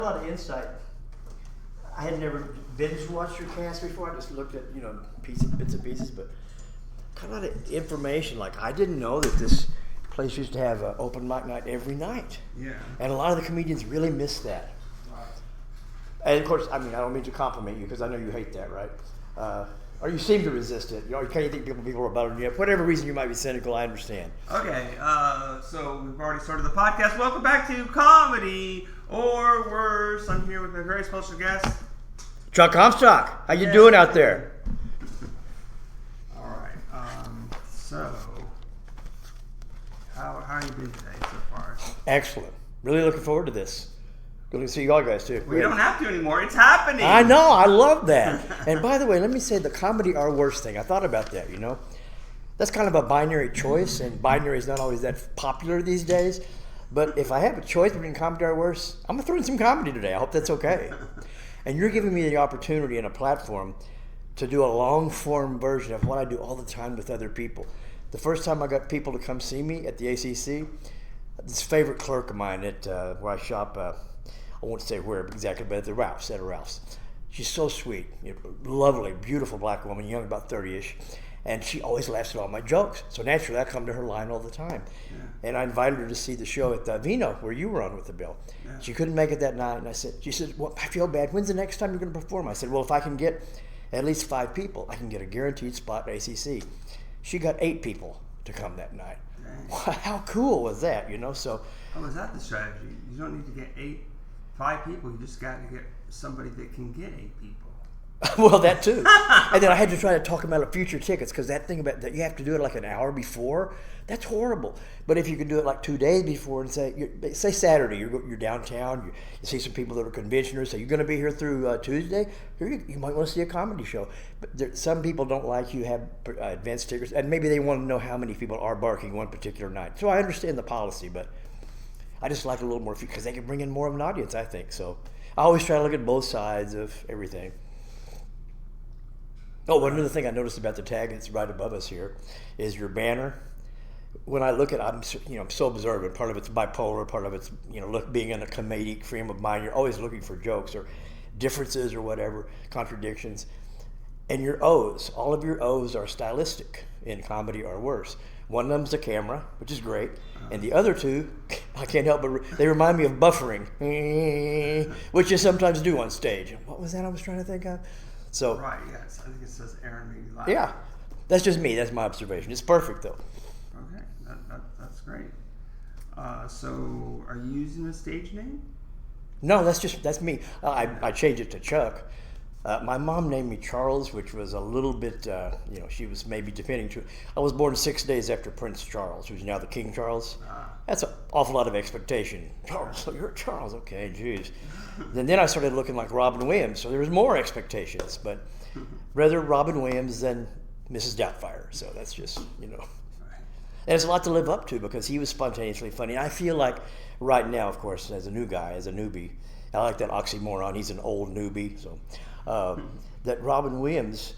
A lot of insight. I had never binge watched your cast before. I just looked at bits and pieces, but kind of a lot of information. Like I didn't know that this place used to have an open mic night every night. Yeah. And a lot of the comedians really miss that. Right. And of course, I don't mean to compliment you because I know you hate that, right? Or you seem to resist it. You can't think people are better than you. For whatever reason you might be cynical, I understand. Okay, so we've already started the podcast. Welcome back to Comedy or Worse. I'm here with my very special guest, Chuck Comstock. How you doing out there? All right. So how are you doing today so far? Excellent. Really looking forward to this. Good to see y'all guys too. We don't have to anymore. It's happening. I know. I love that. And by the way, let me say the comedy or worse thing. I thought about that, That's kind of a binary choice, and binary is not always that popular these days. But if I have a choice between comedy or worse, I'm going to throw in some comedy today. I hope that's okay. And you're giving me the opportunity and a platform to do a long-form version of what I do all the time with other people. The first time I got people to come see me at the ACC, this favorite clerk of mine at where I shop, I won't say where exactly, but at the Ralph's. She's so sweet, lovely, beautiful black woman, young, about 30-ish, and she always laughs at all my jokes. So naturally, I come to her line all the time. Yeah. And I invited her to see the show at Vino, where you were on with the Bill. Yeah. She couldn't make it that night, and she said, well, I feel bad. When's the next time you're going to perform? I said, well, if I can get at least 5 people, I can get a guaranteed spot at ACC. She got 8 people to come that night. Wow, how cool was that, So. Oh, is that the strategy? You don't need to get 5 people. You just got to get somebody that can get 8 people. Well, that too. And then I had to try to talk them out of future tickets because that thing about that you have to do it like an hour before. That's horrible. But if you could do it like 2 days before and say Saturday, you're downtown, you see some people that are conventioners, so you're going to be here through Tuesday. You might want to see a comedy show. But some people don't like you have advance tickets, and maybe they want to know how many people are barking one particular night. So I understand the policy, but I just like a little more because they can bring in more of an audience, I think. So I always try to look at both sides of everything. Oh, one other thing I noticed about the tag that's right above us here is your banner. When I look at it, I'm so observant. Part of it's bipolar, part of it's being in a comedic frame of mind. You're always looking for jokes or differences or whatever, contradictions. And your O's, all of your O's are stylistic in comedy or worse. One of them's the camera, which is great, and the other 2, I can't help but they remind me of buffering, which you sometimes do on stage. What was that I was trying to think of? So Right, yes. I think it says Aaron made you laugh. Yeah, that's just me. That's my observation. It's perfect though. Okay, that's great. So are you using a stage name? No, that's me. I changed it to Chuck. My mom named me Charles, which was a little bit, she was maybe depending to. I was born 6 days after Prince Charles, who's now the King Charles. That's an awful lot of expectation. Charles, so you're Charles, okay, geez. Then I started looking like Robin Williams, so there was more expectations, but rather Robin Williams than Mrs. Doubtfire. So that's just, And it's a lot to live up to because he was spontaneously funny. I feel like right now, of course, as a new guy, as a newbie, I like that oxymoron. He's an old newbie, so that Robin Williams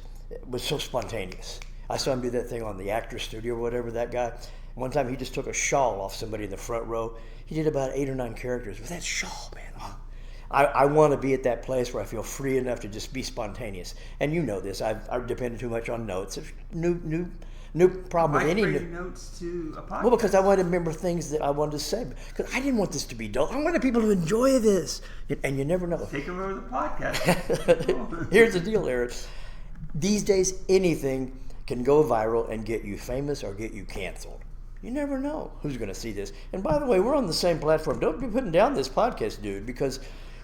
was so spontaneous. I saw him do that thing on the Actors Studio or whatever, that guy. One time he just took a shawl off somebody in the front row. He did about 8 or 9 characters with that shawl, man. I want to be at that place where I feel free enough to just be spontaneous. And you know this. I've depended too much on notes. New problem with any notes to a podcast. Well, because I wanted to remember things that I wanted to say. Because I didn't want this to be dull. I wanted people to enjoy this. And you never know. Take them over the podcast. Here's the deal, Aaron. These days, anything can go viral and get you famous or get you canceled. You never know who's going to see this. And by the way, we're on the same platform. Don't be putting down this podcast, dude, because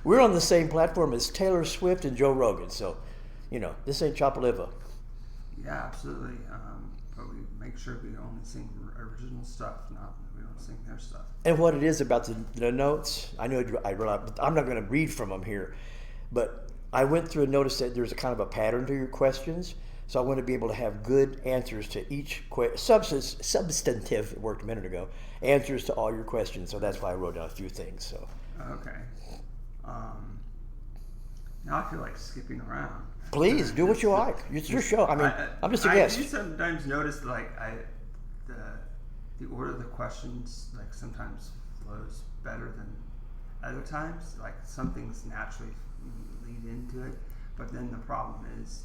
we're on the same platform as Taylor Swift and Joe Rogan. So, this ain't Chopaliva. Yeah, absolutely. But we make sure we only sing original stuff, we don't sing their stuff. And what it is about the notes, I know I'm not going to read from them here, but I went through and noticed that there's a kind of a pattern to your questions. So I want to be able to have good answers to each substantive, it worked a minute ago, answers to all your questions. So that's why I wrote down a few things. So. Okay. Now I feel like skipping around. Please do what you like. It's your show. I'm just a guest. I do sometimes notice the order of the questions sometimes flows better than Other times, like some things naturally lead into it, but then the problem is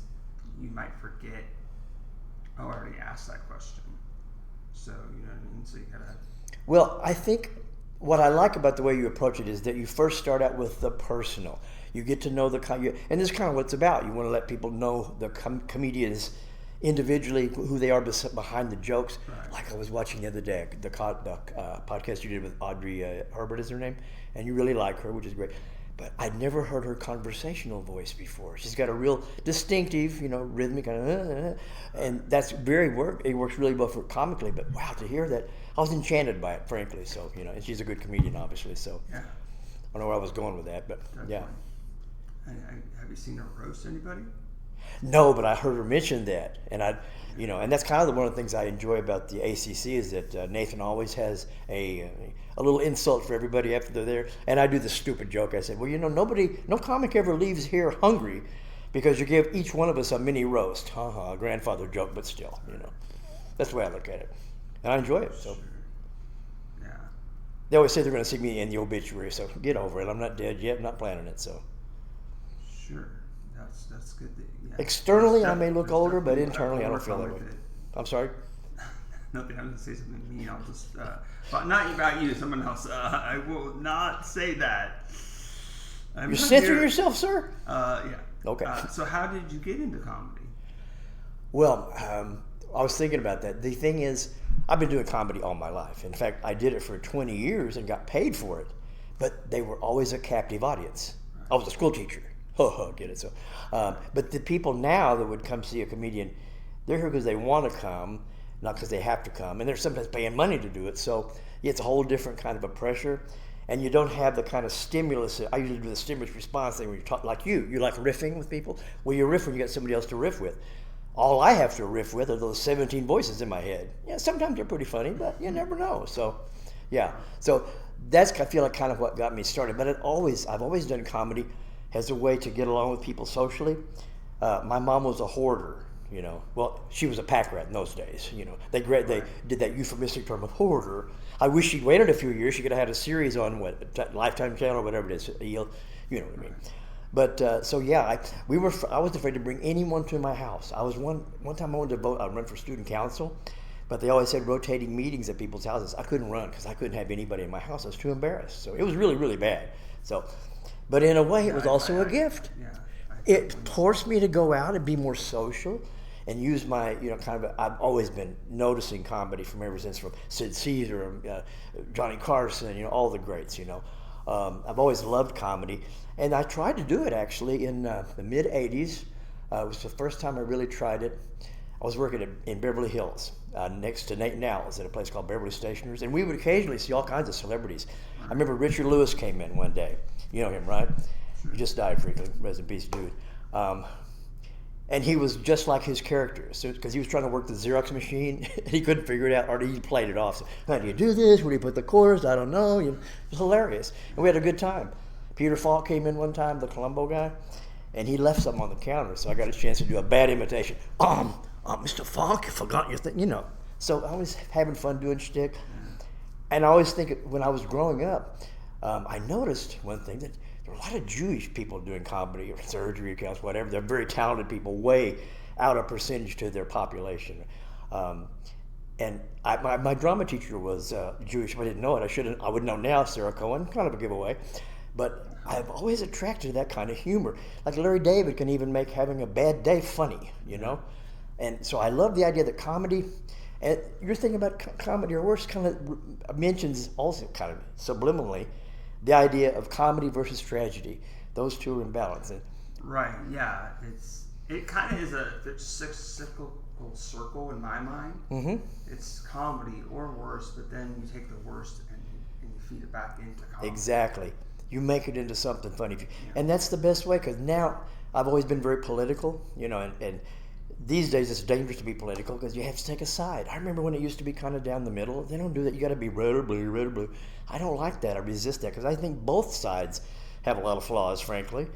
you might forget, oh, I already asked that question. So, you know what I mean? So you gotta... Well, I think what I like about the way you approach it is that you first start out with the personal. You get to know and this is kind of what it's about. You want to let people know the comedians individually, who they are behind the jokes. Right. Like I was watching the other day, the podcast you did with Audrey Herbert is her name, and you really like her, which is great. But I'd never heard her conversational voice before. She's got a real distinctive, rhythmic, and that's it works really well for comically. But wow, to hear that, I was enchanted by it, frankly. So, and she's a good comedian, obviously. So Yeah. I don't know where I was going with that, but Definitely. yeah. Have you seen her roast anybody? No, but I heard her mention that, and and that's kind of one of the things I enjoy about the ACC is that Nathan always has a little insult for everybody after they're there, and I do the stupid joke. I said, well, no comic ever leaves here hungry, because you give each one of us a mini roast. A grandfather joke, but still, that's the way I look at it, and I enjoy it. So. Sure. Yeah. They always say they're going to see me in the obituary, so get over it. I'm not dead yet. I'm not planning it, so. Sure. That's good. Yeah. Externally, I may look older, but internally, I don't feel that way. I'm sorry? Nothing. I'm going to say something mean. I'll just, but not about you, someone else. I will not say that. You're censoring yourself, sir? Yeah. Okay. So how did you get into comedy? Well, I was thinking about that. The thing is, I've been doing comedy all my life. In fact, I did it for 20 years and got paid for it. But they were always a captive audience. I was a school teacher. Get it? So, but the people now that would come see a comedian, they're here because they want to come, not because they have to come, and they're sometimes paying money to do it. So it's a whole different kind of a pressure, and you don't have the kind of stimulus. I usually do the stimulus response thing when you talk like you like riffing with people. Well, you riff when you got somebody else to riff with. All I have to riff with are those 17 voices in my head. Yeah, sometimes they're pretty funny, but you never know. So, yeah. So that's, I feel like, kind of what got me started. But I've always done comedy as a way to get along with people socially. My mom was a hoarder, Well, she was a pack rat in those days, They did that euphemistic term of hoarder. I wish she'd waited a few years. She could have had a series on Lifetime Channel or whatever it is. You know what I mean? But so yeah, I was afraid to bring anyone to my house. I was one time I wanted to vote. I run for student council, but they always had rotating meetings at people's houses. I couldn't run because I couldn't have anybody in my house. I was too embarrassed. So it was really, really bad. So. But in a way, it was also a gift. It forced me to go out and be more social and use my, I've always been noticing comedy from ever since, from Sid Caesar, Johnny Carson, all the greats, I've always loved comedy. And I tried to do it, actually, in the mid-'80s. It was the first time I really tried it. I was working in Beverly Hills, next to Nate Nowell's at a place called Beverly Stationers, and we would occasionally see all kinds of celebrities. I remember Richard Lewis came in one day. You know him, right? He just died frequently. Rest in peace, dude. And he was just like his characters, because he was trying to work the Xerox machine. He couldn't figure it out, or he played it off. So, how do you do this? Where do you put the chords? I don't know. It was hilarious. And we had a good time. Peter Falk came in one time, the Columbo guy, and he left something on the counter, so I got a chance to do a bad imitation. Mr. Falk, you forgot your thing, So I was having fun doing shtick. And I always think, when I was growing up, I noticed one thing, that there were a lot of Jewish people doing comedy or surgery accounts, whatever. They're very talented people, way out of percentage to their population. And my drama teacher was Jewish. If I didn't know it, I would know now. Sarah Cohen, kind of a giveaway. But I've always attracted to that kind of humor. Like Larry David can even make having a bad day funny, And so I love the idea that comedy, and you're thinking about comedy, or worse, kind of mentions also kind of subliminally the idea of comedy versus tragedy. Those two are in balance. Right, yeah. It kind of is a cyclical circle in my mind. Mm-hmm. It's comedy or worse, but then you take the worst and you feed it back into comedy. Exactly. You make it into something funny. And that's the best way, because now I've always been very political, and these days it's dangerous to be political because you have to take a side. I remember when it used to be kind of down the middle. They don't do that. You got to be red or blue, red or blue. I don't like that. I resist that because I think both sides have a lot of flaws, frankly.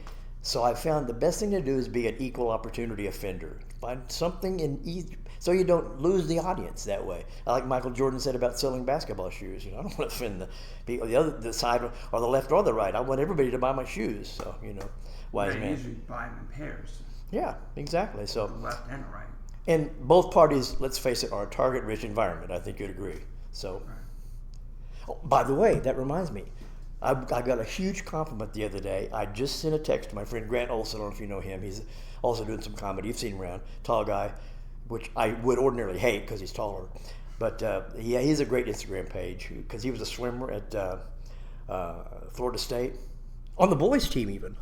So I found the best thing to do is be an equal opportunity offender. Find something in each, so you don't lose the audience that way. Like Michael Jordan said about selling basketball shoes. I don't want to offend the people, the side or the left or the right. I want everybody to buy my shoes. So wise They man. usually buy them in pairs, Yeah, exactly. So the left and the right. and both parties, let's face it, are a target-rich environment. I think you'd agree. So, oh, by the way, that reminds me. I got a huge compliment the other day. I just sent a text to my friend Grant Olson. I don't know if you know him. He's also doing some comedy. You've seen him around. Tall guy, which I would ordinarily hate because he's taller. But yeah, he's a great Instagram page because he was a swimmer at Florida State. On the boys' team, even.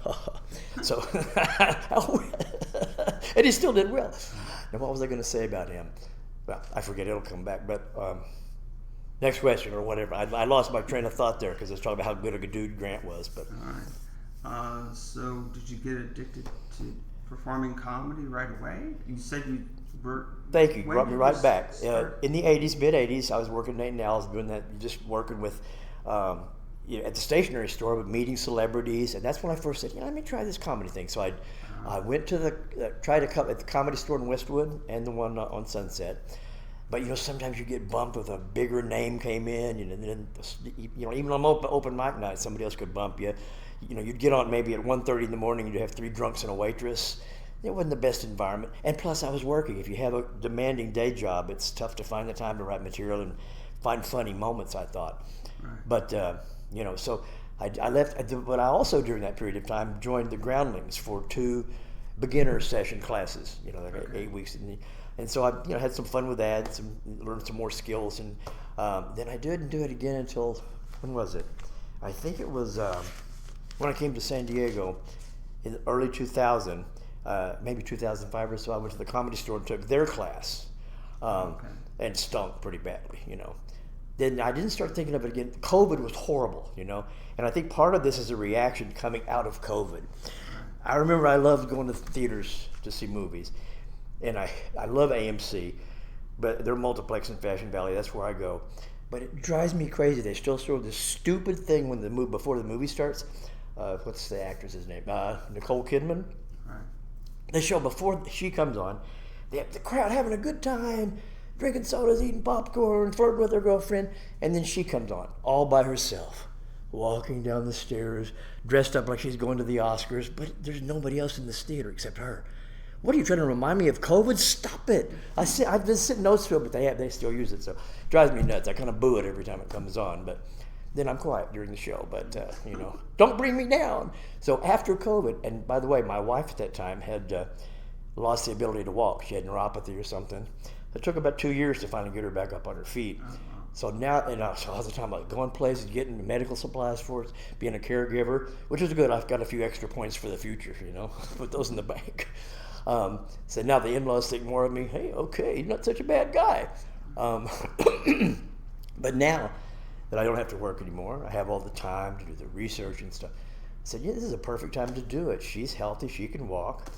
So, and he still did well. Now, what was I going to say about him? Well, I forget. It'll come back. But next question or whatever. I lost my train of thought there because I was talking about how good a dude Grant was. But all right. So, did you get addicted to performing comedy right away? You said you were. Thank you. Brought me right back. Start? In the '80s, mid '80s, I was working at Nate and Al's doing that, just working with. At the stationery store, but meeting celebrities, and that's when I first said, let me try this comedy thing. So I went to tried to come at the Comedy Store in Westwood and the one on Sunset. But sometimes you get bumped with a bigger name came in, and then even on open mic night, somebody else could bump you. You'd get on maybe at 1:30 in the morning, you'd have 3 drunks and a waitress. It wasn't the best environment, and plus I was working. If you have a demanding day job, it's tough to find the time to write material and find funny moments. I thought, Right. but. So I left, but I also during that period of time joined the Groundlings for 2 beginner session classes. Like 8 weeks, and so I had some fun with that, learned some more skills, and then I didn't do it again until when was it? I think it was when I came to San Diego in early 2000, maybe 2005 or so. I went to the Comedy Store and took their class, and stunk pretty badly, Then I didn't start thinking of it again. COVID was horrible, and I think part of this is a reaction coming out of COVID. I remember I loved going to theaters to see movies, and I love AMC, but they're multiplex in Fashion Valley. That's where I go. But it drives me crazy. They still show this stupid thing before the movie starts. What's the actress's name? Nicole Kidman. Right. They show before she comes on, they have the crowd having a good time, drinking sodas, eating popcorn, flirting with her girlfriend, and then she comes on, all by herself, walking down the stairs, dressed up like she's going to the Oscars, but there's nobody else in this theater except her. What are you trying to remind me of COVID? Stop it. I've been sitting notes to it, but they still use it, so it drives me nuts. I kind of boo it every time it comes on, but then I'm quiet during the show, but, don't bring me down. So after COVID, and by the way, my wife at that time had lost the ability to walk. She had neuropathy or something. It took about 2 years to finally get her back up on her feet. So now, so I was talking about going places, getting medical supplies for it, being a caregiver, which is good. I've got a few extra points for the future, put those in the bank. So now the in-laws think more of me. Hey, okay, you're not such a bad guy. But now that I don't have to work anymore, I have all the time to do the research and stuff. I said, this is a perfect time to do it. She's healthy, she can walk.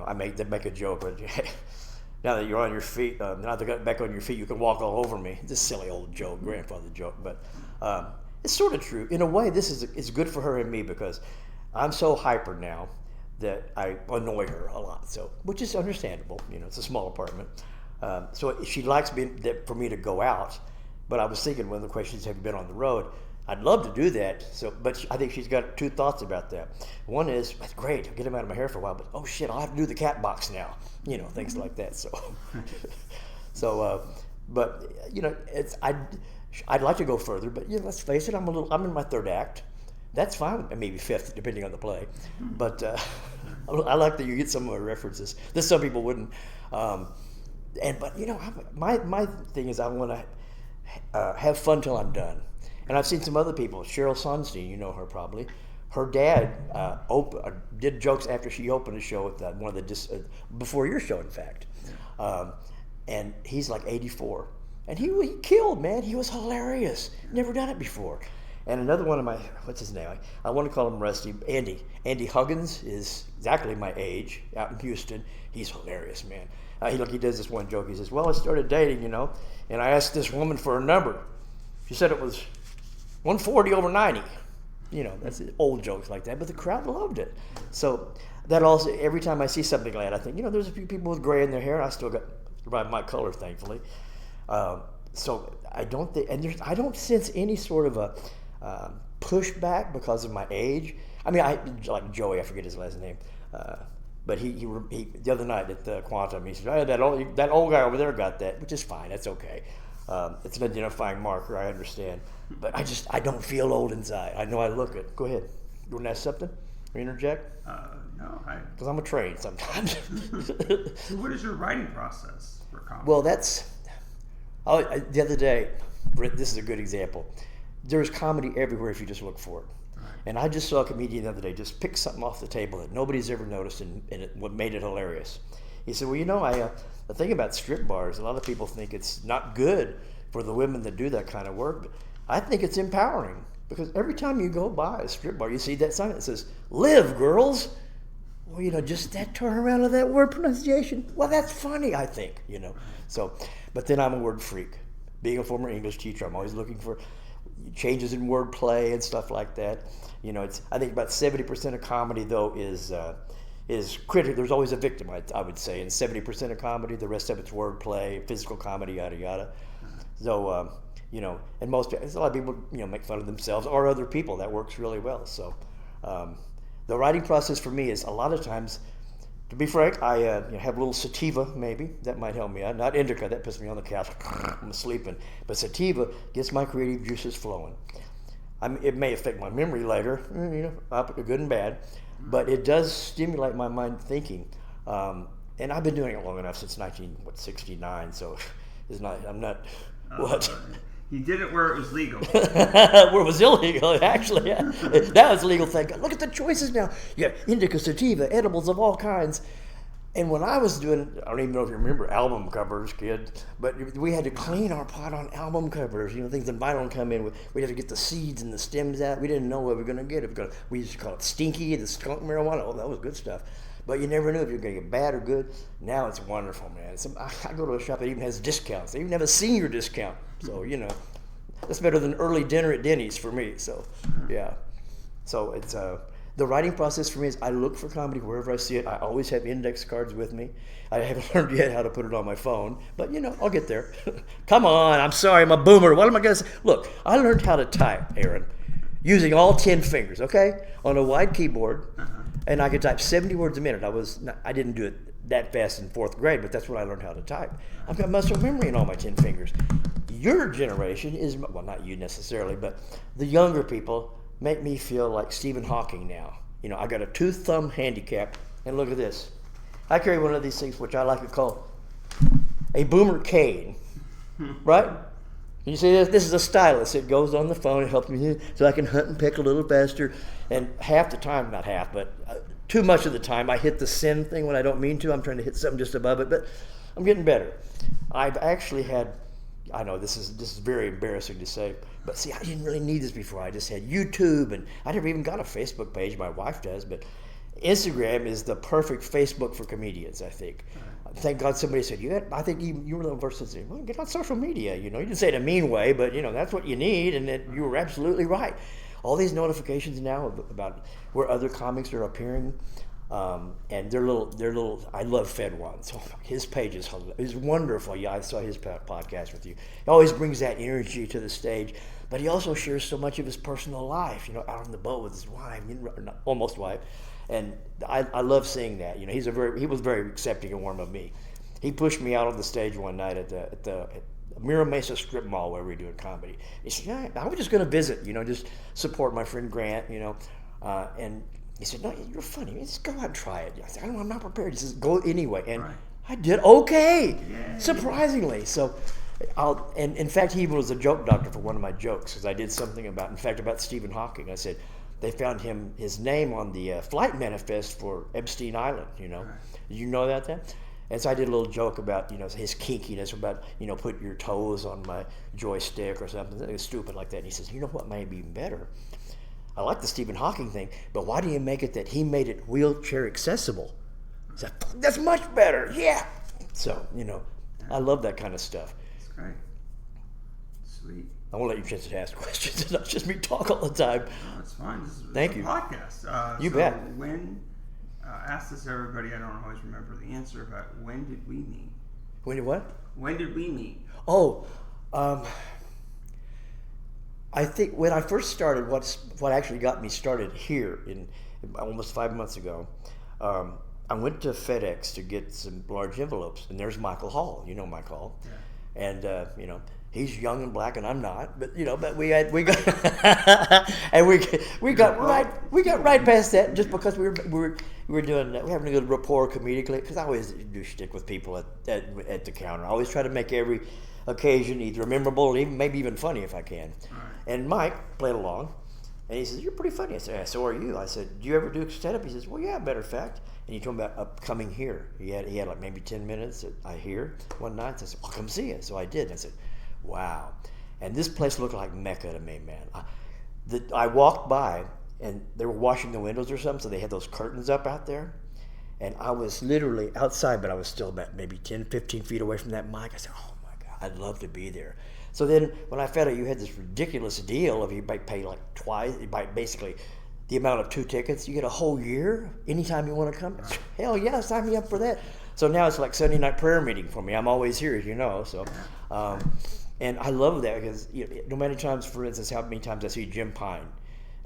I make a joke, but now that you're on your feet, now that you got back on your feet, you can walk all over me. This silly old joke, grandfather joke, but it's sort of true. In a way, it's good for her and me because I'm so hyper now that I annoy her a lot. So, which is understandable. It's a small apartment, so she likes for me to go out. But I was thinking, one of the questions, have you been on the road? I'd love to do that. So, but I think she's got 2 thoughts about that. One is, that's great, I'll get him out of my hair for a while, but oh shit, I'll have to do the cat box now. Things like that. So, but I'd like to go further, but let's face it, I'm in my 3rd act. That's fine, maybe 5th, depending on the play. But I like that you get some of my references. This some people wouldn't. But my thing is I want to have fun till I'm done. And I've seen some other people. Cheryl Sonstein, you know her probably. Her dad did jokes after she opened a show at one of the before your show, in fact. And he's like 84, and he killed, man. He was hilarious. Never done it before. And another one of my, what's his name? I want to call him Rusty. Andy Huggins is exactly my age, out in Houston. He's hilarious, man. He does this one joke. He says, well, I started dating, and I asked this woman for a number. She said it was 140/90. That's old jokes like that, but the crowd loved it. So that also, every time I see something like that, I think, there's a few people with gray in their hair. I still got my color, thankfully. So I don't think, and I don't sense any sort of a pushback because of my age. I mean, like Joey, I forget his last name, but he the other night at the Quantum, he said, "Oh, that old guy over there got that," which is fine. That's okay. It's an identifying marker. I understand, but I don't feel old inside. I know I look it. Go ahead. You want to ask something or interject? No, Because I'm a train sometimes. So what is your writing process for comedy? Well, the other day, this is a good example. There's comedy everywhere if you just look for it. Right. And I just saw a comedian the other day just pick something off the table that nobody's ever noticed, and what made it hilarious. He said, well, the thing about strip bars, a lot of people think it's not good for the women that do that kind of work, but I think it's empowering, because every time you go by a strip bar, you see that sign that says, "Live, girls." Well, just that turnaround of that word pronunciation, well, that's funny, I think, So, but then I'm a word freak. Being a former English teacher, I'm always looking for changes in wordplay and stuff like that. I think about 70% of comedy, though, is critical. There's always a victim, I would say, and 70% of comedy, the rest of it's wordplay, physical comedy, yada yada. So, and a lot of people, make fun of themselves or other people. That works really well. So, the writing process for me is a lot of times, to be frank, I have a little sativa, maybe. That might help me out. Not indica, that puts me on the couch. I'm sleeping. But sativa gets my creative juices flowing. It may affect my memory later, good and bad, but it does stimulate my mind thinking. And I've been doing it long enough, since 1969, so I'm not, what? He did it where it was legal. Where it was illegal, actually. Yeah. Now it's legal, thank God. Look at the choices now. Yeah, indica, sativa, edibles of all kinds. And when I was doing, I don't even know if you remember album covers, kid, but we had to clean our pot on album covers. Things that vinyl come in with. We had to get the seeds and the stems out. We didn't know what we were going to get. We used to call it stinky, the skunk marijuana. Oh, that was good stuff. But you never knew if you were going to get bad or good. Now it's wonderful, man. I go to a shop that even has discounts. They even have a senior discount. So, that's better than early dinner at Denny's for me. So, yeah. So it's the writing process for me is I look for comedy wherever I see it. I always have index cards with me. I haven't learned yet how to put it on my phone, but I'll get there. Come on, I'm sorry, I'm a boomer. What am I going to say? Look, I learned how to type, Aaron, using all 10 fingers, okay, on a wide keyboard, and I could type 70 words a minute. I didn't do it that fast in 4th grade, but that's when I learned how to type. I've got muscle memory in all my 10 fingers. Your generation is, well, not you necessarily, but the younger people make me feel like Stephen Hawking now. I got a 2-thumb handicap, and look at this. I carry one of these things, which I like to call a boomer cane, right? You see this? This is a stylus. It goes on the phone. It helps me so I can hunt and pick a little faster. And half the time, not half, but too much of the time, I hit the send thing when I don't mean to. I'm trying to hit something just above it, but I'm getting better. I've actually had, I know this is very embarrassing to say, but see, I didn't really need this before. I just had YouTube, and I never even got a Facebook page. My wife does, but Instagram is the perfect Facebook for comedians, I think. Thank God somebody said, I think you were the person that said, well, get on social media. You didn't say it in a mean way, but that's what you need, and you were absolutely right. All these notifications now about where other comics are appearing, and they're little. I love Fed One. So his page is wonderful. Yeah, I saw his podcast with you. He always brings that energy to the stage, but he also shares so much of his personal life. Out on the boat with his wife, almost wife, and I love seeing that. He was very accepting and warm of me. He pushed me out on the stage one night at the Mira Mesa Strip Mall where we were doing comedy. He said, "Yeah, I was just going to visit. Just support my friend Grant. And." He said, "No, you're funny. Just go out and try it." I said, "I'm not prepared." He says, "Go anyway." And I did okay, surprisingly. So, and in fact, he was a joke doctor for one of my jokes, because I did something about Stephen Hawking. I said, they found his name on the flight manifest for Epstein Island, Did you know that then? And so I did a little joke about, his kinkiness, about, put your toes on my joystick or something stupid like that. And he says, what might be even better? I like the Stephen Hawking thing, but why do you make it that he made it wheelchair accessible? I said, that's much better, yeah. So, I love that kind of stuff. That's great. Sweet. I want to let you chance to ask questions. It's not just me talk all the time. No, it's fine. This is Thank a you. podcast. You so bet. When, ask this to everybody, I don't always remember the answer, but when did we meet? When did what? When did we meet? Oh, I think when I first started, what actually got me started here in almost 5 months ago, I went to FedEx to get some large envelopes, and there's Michael Hall. You know Michael Hall, Yeah. and you know he's young and black, and I'm not. But you know, but we got and we got right past that just because we were doing we're having a good rapport comedically, because I always do shtick with people at the counter. I always try to make every occasion either memorable or maybe even funny if I can. Right. And Mike played along, and he says, "You're pretty funny." I said, "Yeah, so are you." I said, "Do you ever do stand-up?" He says, "Well, yeah, matter of fact." And he told me about coming here. He had like maybe 10 minutes here one night. So I said, "Well, come see it." So I did. And I said, "Wow." And this place looked like Mecca to me, man. I walked by, and they were washing the windows or something, so they had those curtains up out there. And I was literally outside, but I was still about maybe 10, 15 feet away from that mic. I said, "Oh, my God, I'd love to be there." So then when I found out you had this ridiculous deal of you might pay like twice, basically the amount of 2 tickets, you get a whole year anytime you want to come. Hell yeah, sign me up for that. So now it's like Sunday night prayer meeting for me. I'm always here, as you know. So, and I love that because no matter times, for instance, how many times I see Jim Pine,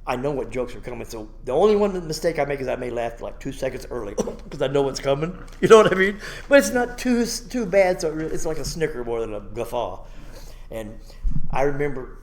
I know what jokes are coming. So the only mistake I make is I may laugh like 2 seconds early because I know what's coming. You know what I mean? But it's not too bad. So it's like a snicker more than a guffaw. And I remember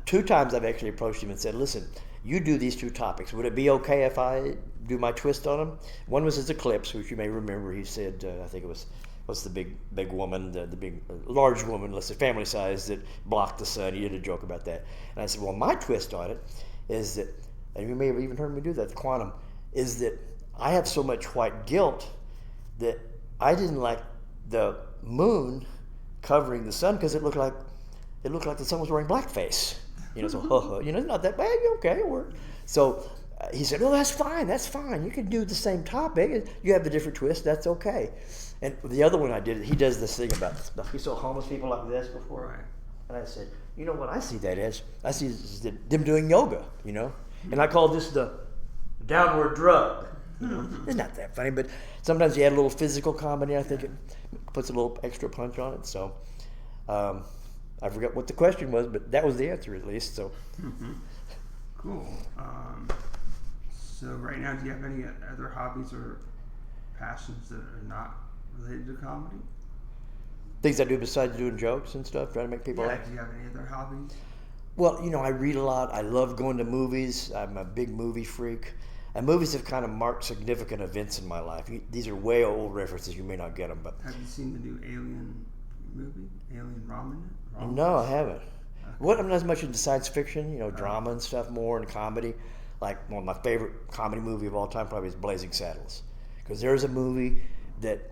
2 times I've actually approached him and said, "Listen, you do these 2 topics. Would it be okay if I do my twist on them?" One was his eclipse, which you may remember. He said, I think it was, what's the big woman, the big, large woman, let's say family size, that blocked the sun. He did a joke about that. And I said, well, my twist on it is that, and you may have even heard me do that, the quantum, is that I have so much white guilt that I didn't like the moon covering the sun because it looked like the sun was wearing blackface. So it's not that bad. Okay, it worked. So he said, "Oh, that's fine. You can do the same topic. You have the different twist. That's okay." And the other one I did, he does this thing about he saw homeless people like this before, Right. and I said, "You know what I see that as? I see them doing yoga, and I call this the downward drug." It's not that funny, but sometimes you add a little physical comedy. I think it puts a little extra punch on it. So. I forgot what the question was, but that was the answer at least. So, Cool. So right now, do you have any other hobbies or passions that are not related to comedy? Things I do besides doing jokes and stuff, trying to make people laugh. Do you have any other hobbies? Well, I read a lot. I love going to movies. I'm a big movie freak. And movies have kind of marked significant events in my life. These are way old references. You may not get them, but Have you seen the new Alien movie? Alien Ramen? no, I haven't. What I'm not as much into science fiction, drama and stuff more, and comedy. Like one of my favorite comedy movie of all time probably is Blazing Saddles, because there's a movie that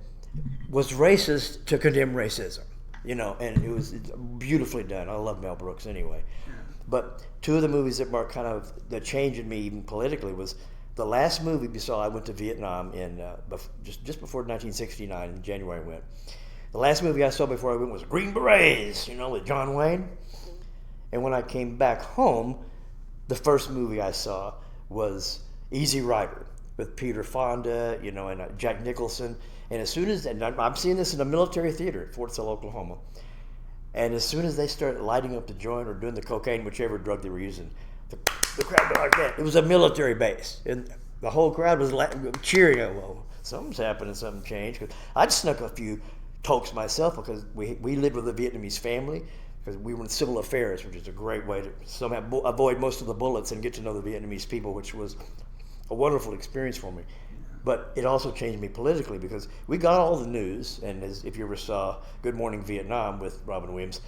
was racist to condemn racism, and it was beautifully done. I love Mel Brooks anyway. Yeah. But 2 of the movies that marked kind of the change in me, even politically, was the last movie we saw. I went to Vietnam in just before 1969 in January. I went. The last movie I saw before I went was Green Berets, with John Wayne. And when I came back home, the first movie I saw was Easy Rider with Peter Fonda, and Jack Nicholson. And I'm seeing this in a military theater at Fort Sill, Oklahoma. And as soon as they started lighting up the joint or doing the cocaine, whichever drug they were using, the crowd went like that. It was a military base. And the whole crowd was cheering. Well, something's happening, something changed. Because I just snuck a few tokes myself because we lived with a Vietnamese family because we were in civil affairs, which is a great way to somehow avoid most of the bullets and get to know the Vietnamese people, which was a wonderful experience for me. But it also changed me politically because we got all the news, and if you ever saw Good Morning Vietnam with Robin Williams,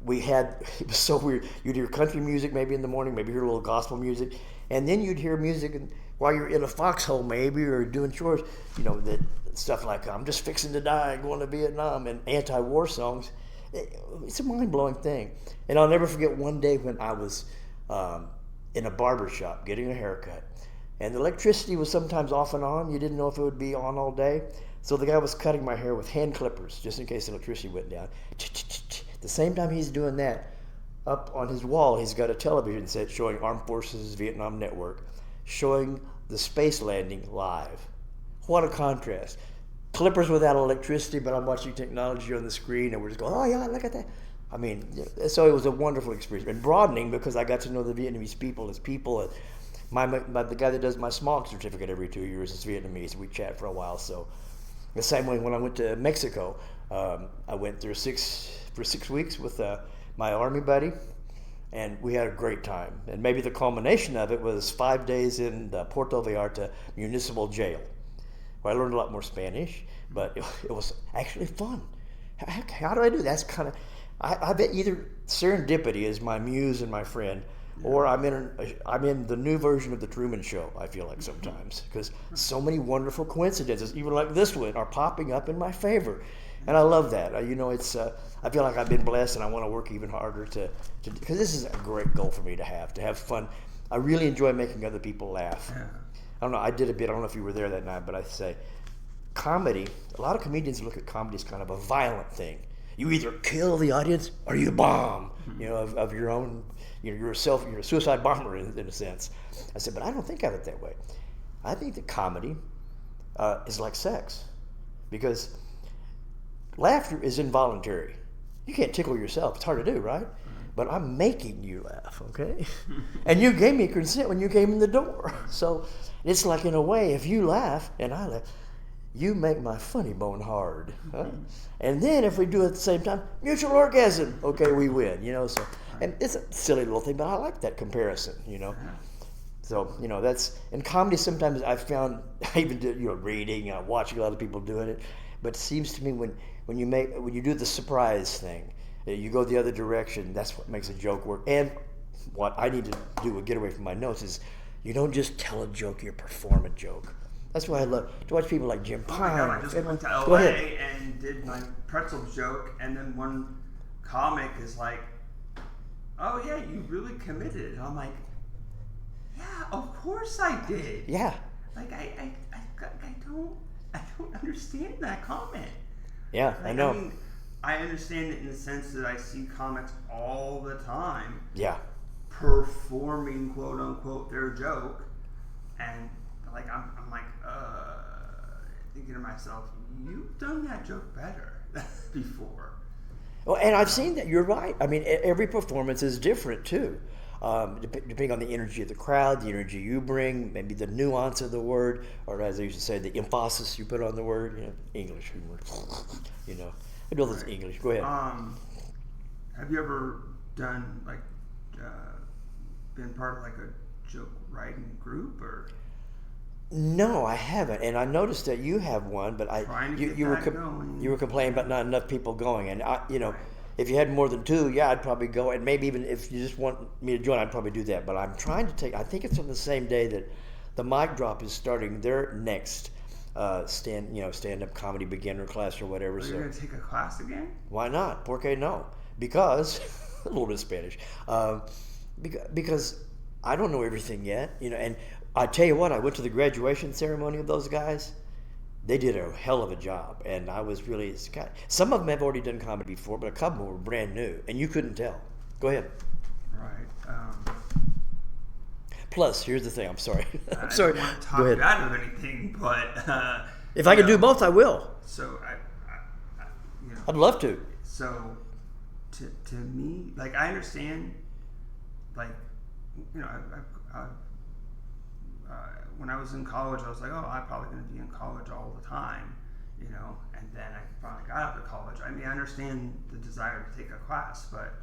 it was so weird. You'd hear country music maybe in the morning, maybe hear a little gospel music, and then you'd hear music while you're in a foxhole maybe or doing chores, that stuff like I'm just fixing to die and going to Vietnam and anti-war songs. It's a mind-blowing thing. And I'll never forget one day when I was in a barber shop getting a haircut, and the electricity was sometimes off and on. You didn't know if it would be on all day. So the guy was cutting my hair with hand clippers just in case the electricity went down. At the same time he's doing that, up on his wall, he's got a television set showing Armed Forces Vietnam Network, showing the space landing live. What a contrast. Clippers without electricity, but I'm watching technology on the screen, and we're just going, oh yeah, look at that. I mean, so it was a wonderful experience, and broadening because I got to know the Vietnamese people as people. The guy that does my smog certificate every 2 years is Vietnamese. We chat for a while. So the same way when I went to Mexico, I went there for 6 weeks with my army buddy, and we had a great time. And maybe the culmination of it was 5 days in the Puerto Vallarta municipal jail, where I learned a lot more Spanish, but it was actually fun. How do I do that? That's kind of, I bet either serendipity is my muse and my friend, or I'm in the new version of the Truman Show, I feel like sometimes, because so many wonderful coincidences, even like this one, are popping up in my favor. And I love that. I feel like I've been blessed, and I want to work even harder because this is a great goal for me to have fun. I really enjoy making other people laugh. Yeah. I don't know, I don't know if you were there that night, but I say, comedy, a lot of comedians look at comedy as kind of a violent thing. You either kill the audience or you bomb, of your own, you're a suicide bomber in a sense. I said, but I don't think of it that way. I think that comedy is like sex, because laughter is involuntary. You can't tickle yourself. It's hard to do, right? But I'm making you laugh, okay? And you gave me consent when you came in the door. So it's like, in a way, if you laugh and I laugh, you make my funny bone hard. Huh? And then if we do it at the same time, mutual orgasm. Okay, we win, So, and it's a silly little thing, but I like that comparison, So, that's, in comedy sometimes I've found, I even do, reading, watching a lot of people doing it, but it seems to me when you do the surprise thing, you go the other direction, that's what makes a joke work. And what I need to do to get away from my notes is, you don't just tell a joke, you perform a joke. That's why I love to watch people like Jim Pine. Oh my God, I just went to LA and did my pretzel joke, and then one comic is like, oh yeah, you really committed. And I'm like, yeah, of course I did. Yeah. Like I don't understand that comment. Yeah, I know. I mean, I understand it in the sense that I see comics all the time. Yeah. Performing, quote unquote, their joke, and like I'm like thinking to myself, you've done that joke better before. Well, and I've seen that. You're right. I mean, every performance is different too, depending on the energy of the crowd, the energy you bring, maybe the nuance of the word, or as I used to say, the emphasis you put on the word. English humor. I do all this English. Go ahead. Have you ever done been part of like a joke writing group or? No, I haven't, and I noticed that you have one, but you were complaining about not enough people going, and if you had more than two, yeah, I'd probably go, and maybe even if you just want me to join, I'd probably do that. But I'm trying to take. I think it's on the same day that the Mic Drop is starting their next stand-up comedy beginner class or whatever. Are you going to take a class again? Why not? ¿Por qué no? Because a little bit of Spanish. Because I don't know everything yet, and I tell you what, I went to the graduation ceremony of those guys. They did a hell of a job, and I was really, some of them have already done comedy before, but a couple were brand new, and you couldn't tell. Go ahead. Right. Plus, here's the thing. I'm sorry. I don't want to talk you out of anything, but if I can do both, I will. So I'd love to. So to me, like, I understand, like, when I was in college, I was like, oh, I'm probably going to be in college all the time, and then I finally got out of college. I mean, I understand the desire to take a class, but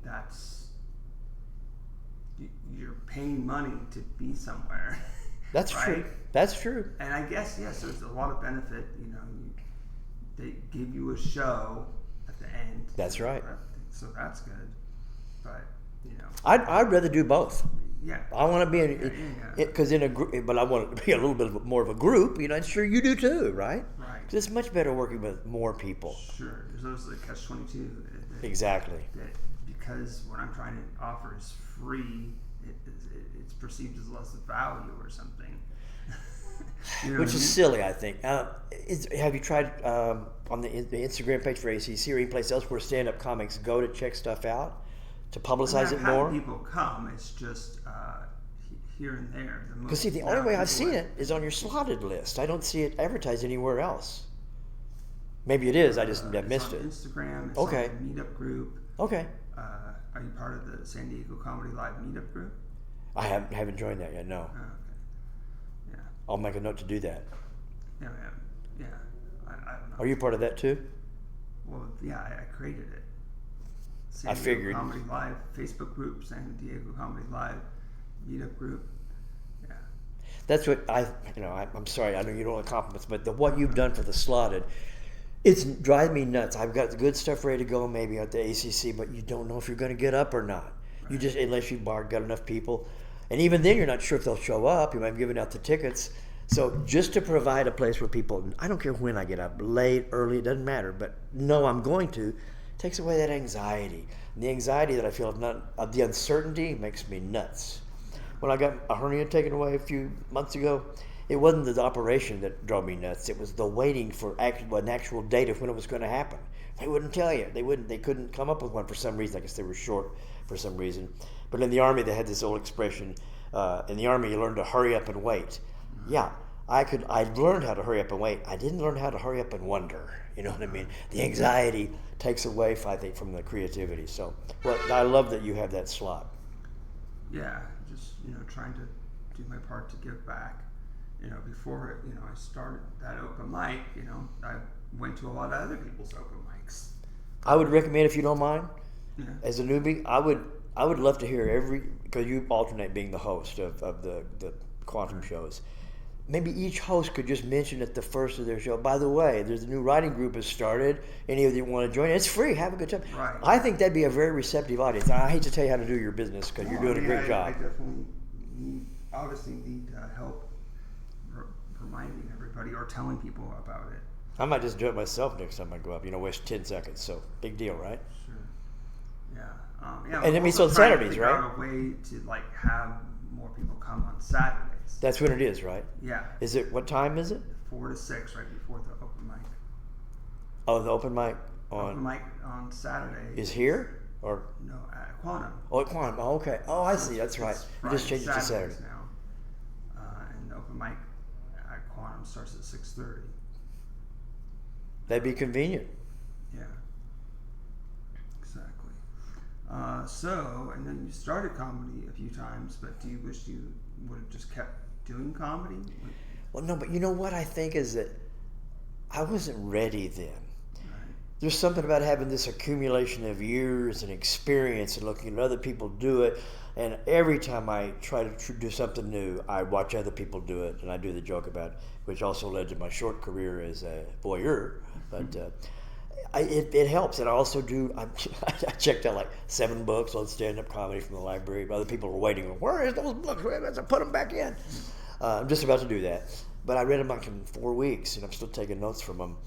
that's, you're paying money to be somewhere. That's right? true. That's true. And I guess, yes, there's a lot of benefit, they give you a show at the end. That's right. So that's good. But, I'd rather do both. Yeah. I want to be because in a group, but I want it to be a little bit more of a group. I'm sure you do too, right? Right. Because it's much better working with more people. Sure. There's always the catch-22. Exactly. That because what I'm trying to offer is free, it's perceived as less value or something. You know which what I is mean? silly, I think. Have you tried on the Instagram page for ACC or any place else where stand-up comics go to check stuff out, to publicize I've it had more? people come. It's just here and there. Because see, the only way I've seen it is on your slotted list. I don't see it advertised anywhere else. Maybe it is. I just have missed on it. Instagram. It's Okay. on the meetup group. Okay. Are you part of the San Diego Comedy Live meetup group? I haven't joined that yet. No. Oh, okay. Yeah. I'll make a note to do that. Yeah. Yeah. I don't know. Are you part of that too? Well, yeah. I created it. San I Diego figured. Comedy Live Facebook group, San Diego Comedy Live meetup group. Yeah. That's what I'm sorry. I know you don't want compliments, but what you've done for the slotted, it's driving me nuts. I've got the good stuff ready to go, maybe at the ACC, but you don't know if you're going to get up or not. Right. You just, unless you've got enough people, and even then, you're not sure if they'll show up. You might have given out the tickets. So just to provide a place where people, I don't care when I get up, late, early, it doesn't matter, but no, I'm going to, takes away that anxiety. And the anxiety that I feel of the uncertainty makes me nuts. When I got a hernia taken away a few months ago, it wasn't the operation that drove me nuts. It was the waiting for an actual date of when it was going to happen. They wouldn't tell you. They couldn't come up with one for some reason. I guess they were short for some reason. But in the Army, they had this old expression. In the Army, you learn to hurry up and wait. Yeah, I learned how to hurry up and wait. I didn't learn how to hurry up and wonder. You know what I mean? The anxiety takes away, I think, from the creativity. So, well, I love that you have that slot. Yeah, just trying to do my part to give back. Before I started that open mic, I went to a lot of other people's open mics. I would recommend, if you don't mind, Yeah. as a newbie, I would love to hear because you alternate being the host of the quantum shows. Maybe each host could just mention at the first of their show, by the way, there's a new writing group has started. Any of you want to join? It's free. Have a good time. Right. I think that'd be a very receptive audience. I hate to tell you how to do your business because you're doing a great job. I definitely obviously need help reminding everybody or telling people about it. I might just do it myself next time I go up. Waste 10 seconds. So big deal, right? Sure. Yeah. And it means also on trying to Saturdays, figure right? out a way to have more people come on Saturdays. That's when it is, right? Yeah. Is it? What time is it? 4 to 6, right before the open mic. Oh, the open mic Open mic on Saturday is here or no at Quantum. Oh, at Quantum. Oh, okay. Oh, I see. That's right. You just changed it to Saturday. Now, and the open mic at Quantum starts at 6:30. That'd be convenient. Yeah. Exactly. And then you started comedy a few times, but do you wish you would have just kept doing comedy? Well, no, but you know what I think is that I wasn't ready then. Right. There's something about having this accumulation of years and experience and looking at other people do it. And every time I try to do something new, I watch other people do it, and I do the joke about it, which also led to my short career as a voyeur. But it helps. And I also do, I checked out 7 books on stand-up comedy from the library. Other people were waiting. Where is those books? I put them back in. I'm just about to do that. But I read them in 4 weeks, and I'm still taking notes from them.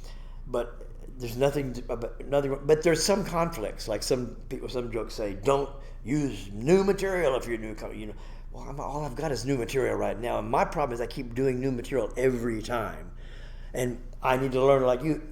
But there's nothing. But there's some conflicts. Like some jokes say, don't use new material if you're new. Well, all I've got is new material right now. And my problem is I keep doing new material every time, and I need to learn like you.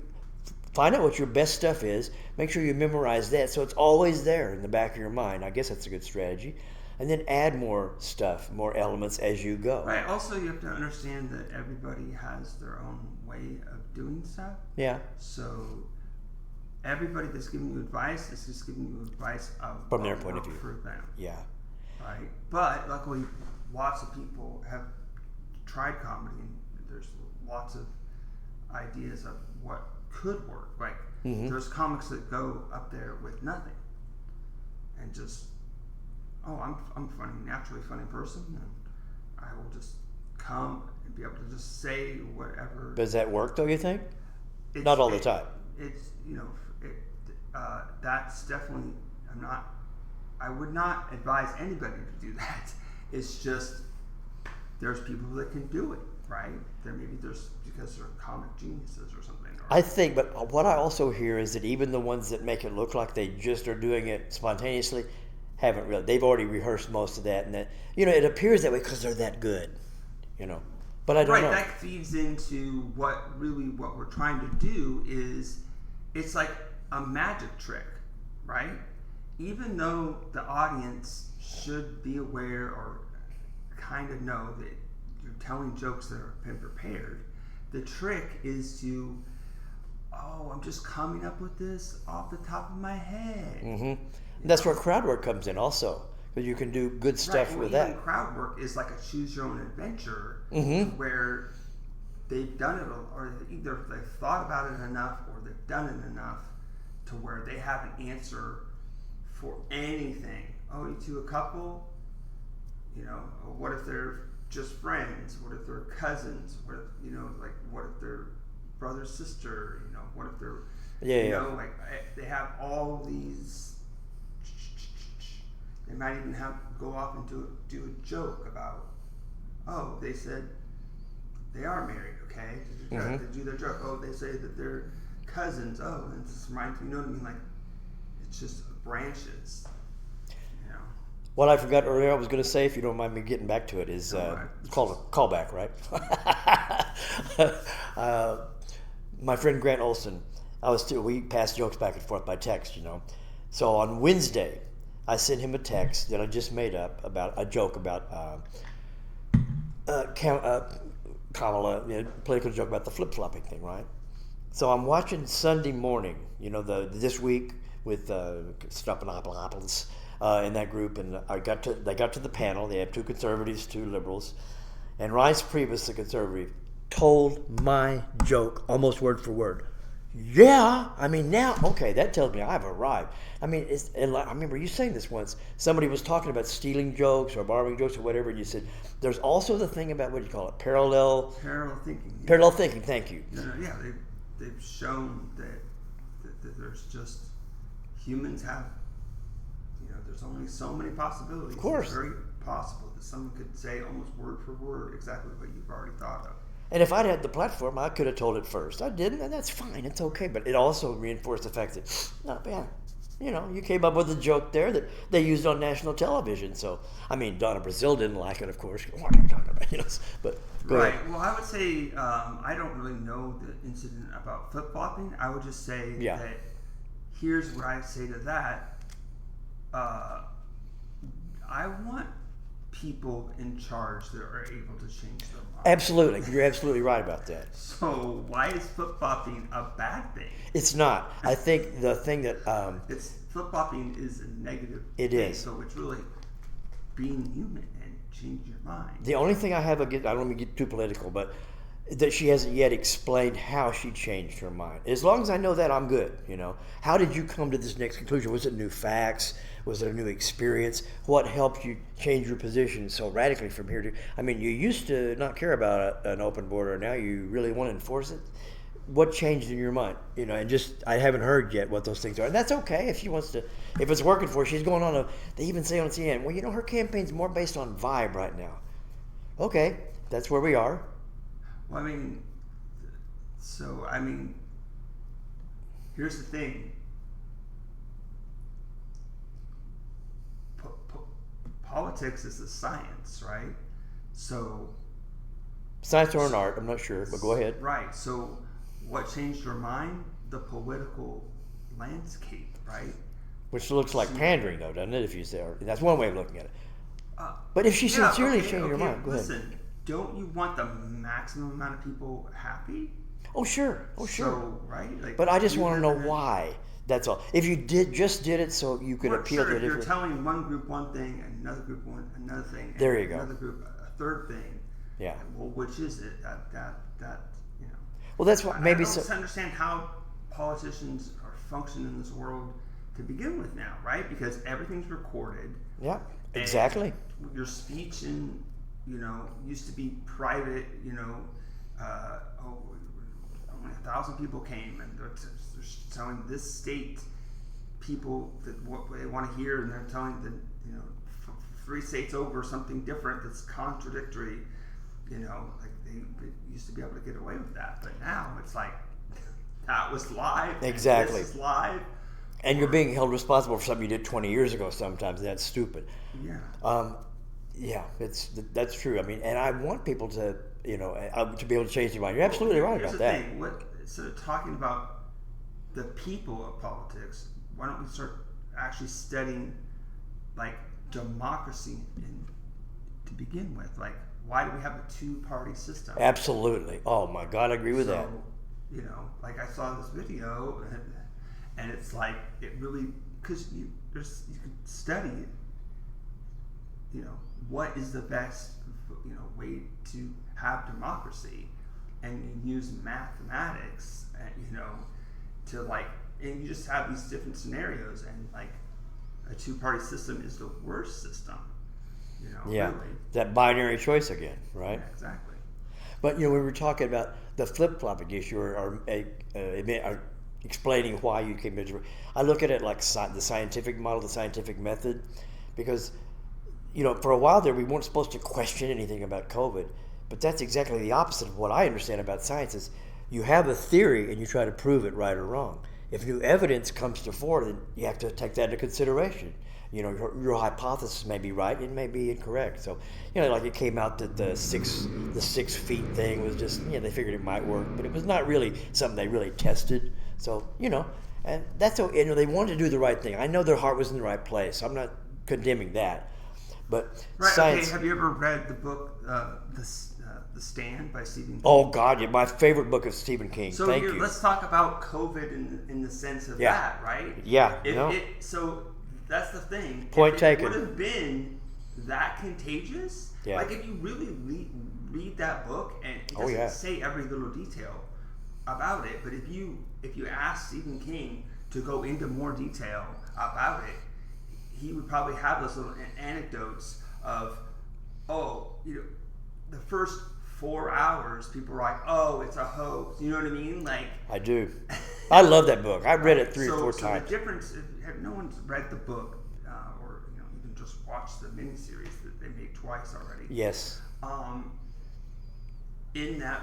Find out what your best stuff is. Make sure you memorize that so it's always there in the back of your mind. I guess that's a good strategy. And then add more stuff, more elements as you go. Right. Also, you have to understand that everybody has their own way of doing stuff. Yeah. So everybody that's giving you advice is just giving you advice from their point of view for them. Yeah. Right. But luckily, lots of people have tried comedy, and there's lots of ideas of what could work. Like there's comics that go up there with nothing and just, I'm funny, naturally funny person, and I will just come and be able to just say whatever. Does that work though, you think? Not all the time. It's that's definitely, I would not advise anybody to do that. It's just there's people that can do it, right? There's because they're comic geniuses or something. I think, but what I also hear is that even the ones that make it look like they just are doing it spontaneously they've already rehearsed most of that, and that it appears that way because they're that good, But I don't know. That feeds into what we're trying to do is, it's like a magic trick, right? Even though the audience should be aware or kind of know that you're telling jokes that have been prepared, the trick is to, I'm just coming up with this off the top of my head. Mm-hmm. That's where crowd work comes in also, because you can do good stuff with that. Even crowd work is like a choose your own adventure, where they've done it, or either they've thought about it enough or they've done it enough to where they have an answer for anything. Oh, you two a couple? What if they're just friends? What if they're cousins? What if, what if they're brother, sister? What if they're, they have all these, they might even go off and do a joke about, they said they are married, okay? To do their joke. They say that they're cousins. And this reminds me, you know what I mean? Like, it's just branches. What I forgot earlier I was going to say, if you don't mind me getting back to it, is it's called a callback, right? My friend Grant Olson, we passed jokes back and forth by text, So on Wednesday, I sent him a text that I just made up about a joke about Kamala, political joke about the flip-flopping thing, right? So I'm watching Sunday Morning, this week with Stephanopoulos in that group, and they got to the panel. They have two conservatives, two liberals, and Reince Priebus, the conservative, told my joke almost word for word. Yeah, now, okay, that tells me I've arrived. I remember you saying this once. Somebody was talking about stealing jokes or borrowing jokes or whatever, and you said, there's also the thing about, what do you call it, parallel thinking. Yeah. Parallel thinking, thank you. Yeah, they've shown that there's just, humans have, there's only so many possibilities. Of course. It's very possible that someone could say almost word for word exactly what you've already thought of. And if I'd had the platform, I could have told it first. I didn't, and that's fine. It's okay. But it also reinforced the fact that, you came up with a joke there that they used on national television. So, Donna Brazile didn't like it, of course. What are you talking about? But go ahead. Well, I would say I don't really know the incident about flip-flopping. I would just say that here's what I say to that. I want people in charge that are able to change their mind. Absolutely. You're absolutely right about that. So why is flip-flopping a bad thing? It's not. I think the thing that... flip-flopping is a negative thing. It is. So it's really being human and change your mind. The only thing I have against... I don't want to get too political, but that she hasn't yet explained how she changed her mind. As long as I know that, I'm good, How did you come to this next conclusion? Was it new facts? Was it a new experience? What helped you change your position so radically from here to... you used to not care about an open border. Now you really want to enforce it. What changed in your mind? And just, I haven't heard yet what those things are. And that's okay if she wants to... If it's working for her, she's going on they even say on CNN, well, her campaign's more based on vibe right now. Okay, that's where we are. Well, here's the thing. Politics is a science, right? So... Science or an art, I'm not sure, but go ahead. Right, so what changed your mind? The political landscape, right? Which looks like pandering, though, doesn't it, if you say... That's one way of looking at it. But if she sincerely changed your mind, go ahead. Listen, don't you want the maximum amount of people happy? Oh, sure. So, right? But I just want to know why. That's all. If you did it so you could appeal to a different... If you're telling one group one thing, another group another thing, there you go. Another group a third thing. Yeah. Well, which is it? That Well, that's what maybe. I don't understand how politicians are functioning in this world to begin with now, right? Because everything's recorded. Yeah. Exactly. Your speech used to be private. Only 1,000 people came, and they're telling this state people that what they want to hear, and they're telling the 3 states over something different that's contradictory. They used to be able to get away with that, but now it's like that was live. Exactly. This is live. And you're being held responsible for something you did 20 years ago. Sometimes and that's stupid. Yeah. That's true. And I want people to to be able to change their mind. You're absolutely right Here's about the that. thing. Instead of talking about the people of politics, why don't we start actually studying like democracy to begin with? Like, why do we have a two-party system? Absolutely. Oh my God, I agree with that. Like I saw this video, and it's like it really, because you can study, what is the best, way to have democracy, and you use mathematics, to like, and you just have these different scenarios, and like a two-party system is the worst system. Yeah, really. That binary choice again, right? Yeah, exactly. But we were talking about the flip-flopping issue, or explaining why you came into. I look at it like the scientific model, the scientific method, because for a while there we weren't supposed to question anything about COVID, but that's exactly the opposite of what I understand about science. Is you have a theory and you try to prove it right or wrong. If new evidence comes to fore, then you have to take that into consideration. Your hypothesis may be right, it may be incorrect. So, like it came out that the 6 feet thing was just, they figured it might work, but it was not really something they really tested. So, and that's they wanted to do the right thing. I know their heart was in the right place. I'm not condemning that, but right. Science. Okay. Have you ever read the book The Stand by Stephen King? Oh God, yeah, my favorite book of Stephen King. So Thank you. Let's talk about COVID in the sense of that, right? Yeah. So that's the thing. Point taken. If it would have been that contagious, like if you really read that book, and it doesn't say every little detail about it, but if you ask Stephen King to go into more detail about it, he would probably have those little anecdotes of, the first 4 hours, people were like, "Oh, it's a hoax." You know what I mean? Like, I do. I love that book. I read it 3 or 4 times. The difference, if no one's read the book, or even just watched the miniseries that they made twice already. Yes. In that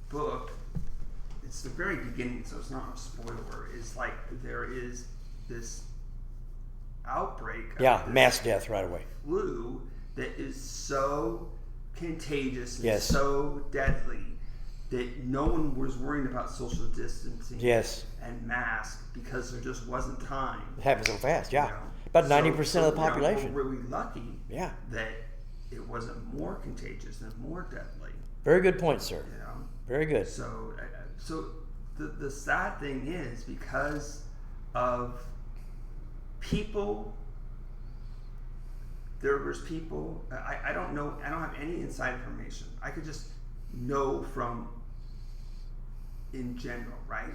book, it's the very beginning, so it's not a spoiler. Is like there is this outbreak. Yeah, mass death right away. Flu that is so contagious and Yes. so deadly that no one was worrying about social distancing and masks because there just wasn't time. It happened so fast, About 90% of the population. We're really lucky Yeah. that it wasn't more contagious and more deadly. Very good point, sir. Very good. So the sad thing is, because of people, there was people, I don't know, I don't have any inside information. I could just know from in general, right?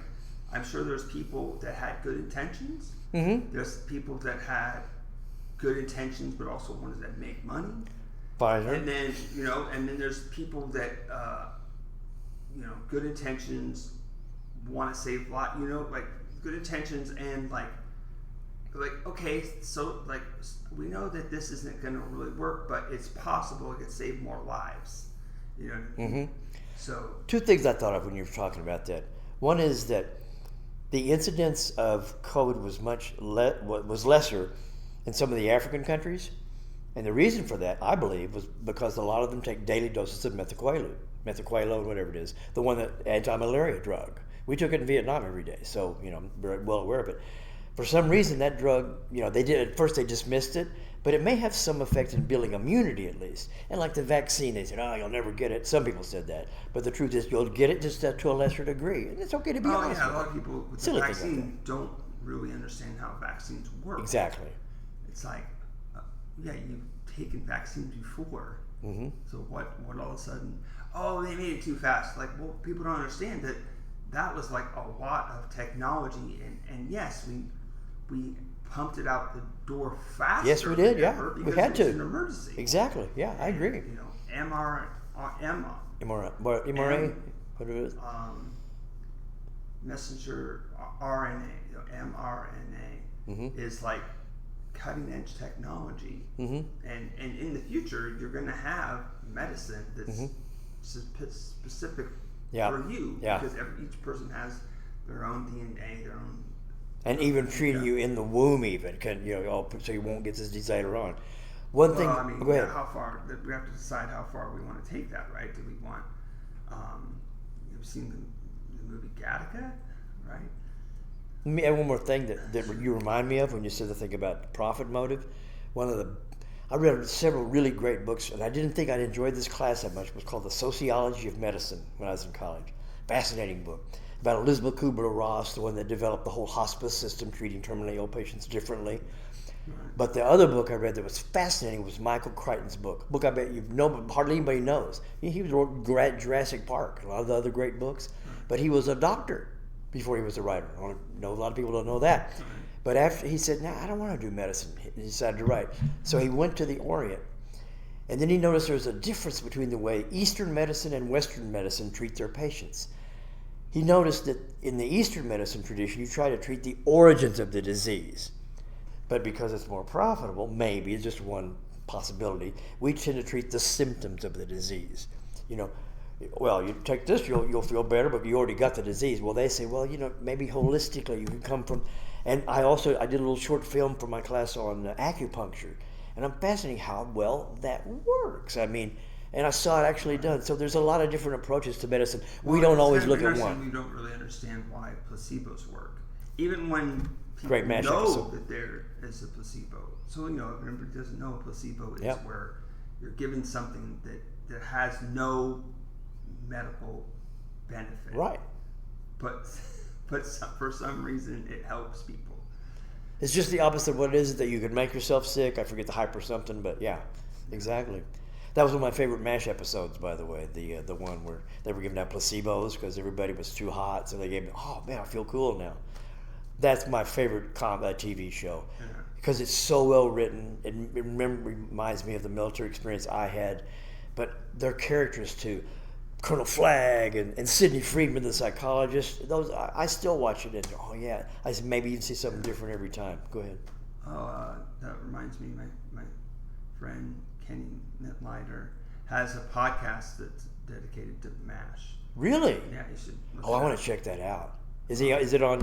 I'm sure there's people that had good intentions. Mm-hmm. There's people that had good intentions but also wanted to make money. Pfizer. And then, and then there's people that, good intentions, want to save lives, like good intentions and like, okay, so like we know that this isn't going to really work, but it's possible it could save more lives. Mm-hmm. So 2 things I thought of when you were talking about that. One is that the incidence of COVID was lesser in some of the African countries, and the reason for that, I believe, was because a lot of them take daily doses of methaqualone, whatever it is, the one that anti-malaria drug. We took it in Vietnam every day, so I'm very well aware of it. For some reason, that drug, they did at first they dismissed it, but it may have some effect in building immunity at least. And like the vaccine, they said, "Oh, you'll never get it." Some people said that, but the truth is, you'll get it just to a lesser degree, and it's okay to be honest. A lot of people with Silly the things like vaccine don't really understand how vaccines work. Exactly. It's like, you've taken vaccines before, so what all of a sudden? Oh, they made it too fast. Like, well, people don't understand that was like a lot of technology, and yes, we pumped it out the door faster. Yes, we did. Yeah, because we had it to. was an emergency. Exactly. Yeah, I agree. mRNA. What it is? Messenger RNA, mRNA, is like cutting edge technology, and in the future you're going to have medicine that's specific for you, because each person has their own DNA, their own. And even treating you in the womb, so you won't get this disease later on. One thing. I mean, go ahead. how far? We have to decide how far we want to take that, right? Do we want You've seen the movie Gattaca, right? Let me add one more thing that you remind me of when you said the thing about profit motive. I read several really great books, and I didn't think I'd enjoyed this class that much. It was called The Sociology of Medicine when I was in college. Fascinating book about Elizabeth Kubler-Ross, the one that developed the whole hospice system, treating terminally ill patients differently. Right. But the other book I read that was fascinating was Michael Crichton's book. A book I bet you know, but hardly anybody knows. He wrote Jurassic Park, a lot of the other great books. Right. But he was a doctor before he was a writer. I know a lot of people don't know that. Right. But after he said, "No, I don't want to do medicine," he decided to write. So he went to the Orient, and then he noticed there was a difference between the way Eastern medicine and Western medicine treat their patients. He noticed that in the Eastern medicine tradition, you try to treat the origins of the disease. But because it's more profitable, maybe, it's just one possibility, we tend to treat the symptoms of the disease. Well, you take this, you'll feel better, but you already got the disease. Well, they say, well, maybe holistically you can come from... And I did a little short film for my class on acupuncture, and I'm fascinated how well that works. And I saw it actually done. So there's a lot of different approaches to medicine. We don't always look at one. We don't really understand why placebos work. Even when people know that there is a placebo. So, if anybody doesn't know, a placebo is where you're given something that has no medical benefit. Right. But for some reason, it helps people. It's just the opposite of what it is, that you could make yourself sick. I forget the hyper something, but yeah, exactly. That was one of my favorite MASH episodes, by the way, the one where they were giving out placebos because everybody was too hot, so they gave me, oh man, I feel cool now. That's my favorite TV show because it's so well written. It reminds me of the military experience I had, but their characters too. Colonel Flagg and Sidney Friedman, the psychologist. Those I still watch it, and I said maybe you can see something different every time. Go ahead. That reminds me, my friend Kenny Mitlider has a podcast that's dedicated to MASH. Really? Yeah, you should. I want to check that out. Is it on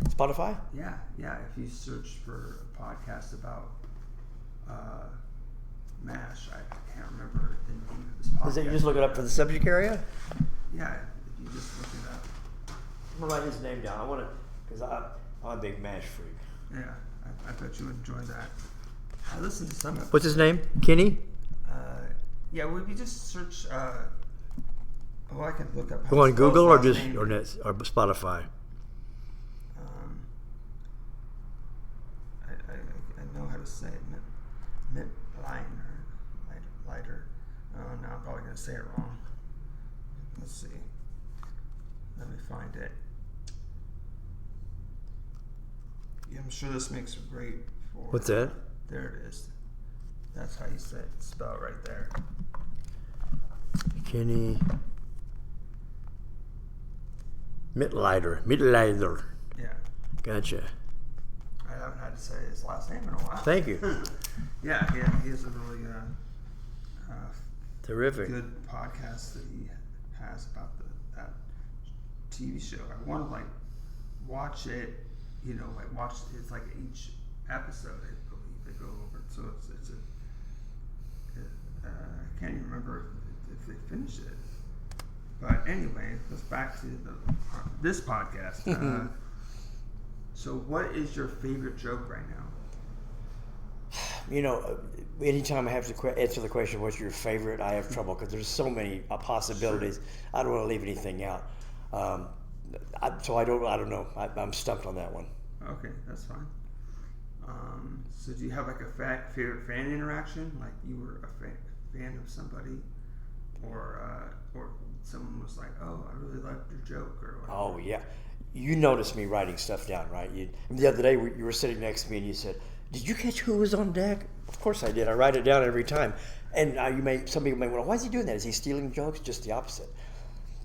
Spotify? Yeah. If you search for a podcast about MASH, I can't remember the name of this podcast. Is it you just look it up for the subject area? Yeah, if you just look it up. I'm gonna write his name down. I want to, because I'm a big MASH freak. Yeah, I bet you would enjoy that. I listened to some of it. What's his name? Kenny? Well, if you just search, I can look up. Go on Google or Spotify. I know how to say it. Lighter. Oh, no, I'm probably going to say it wrong. Let's see. Let me find it. Yeah, I'm sure this makes it great for... What's that? There it is. That's how you say it. Spell it right there. Kenny Mitlider. Yeah. Gotcha. I haven't had to say his last name in a while. Thank you. He has a really terrific good podcast that he has about that TV show. I want to watch it. Watch it's like each episode. I believe they go over it. So it's I can't even remember if they finish it. But anyway, let's back to this podcast. So what is your favorite joke right now? Anytime I have to answer the question, what's your favorite, I have trouble because there's so many possibilities. Sure. I don't want to leave anything out. So I don't know. I'm stumped on that one. Okay, that's fine. So do you have like a favorite fan interaction? Like you were a fan of somebody, or someone was like, "Oh, I really liked your joke," or whatever. Oh yeah, you noticed me writing stuff down, right? The other day you were sitting next to me and you said, "Did you catch who was on deck?" Of course I did. I write it down every time. And some people may wonder, why is he doing that? Is he stealing jokes? Just the opposite.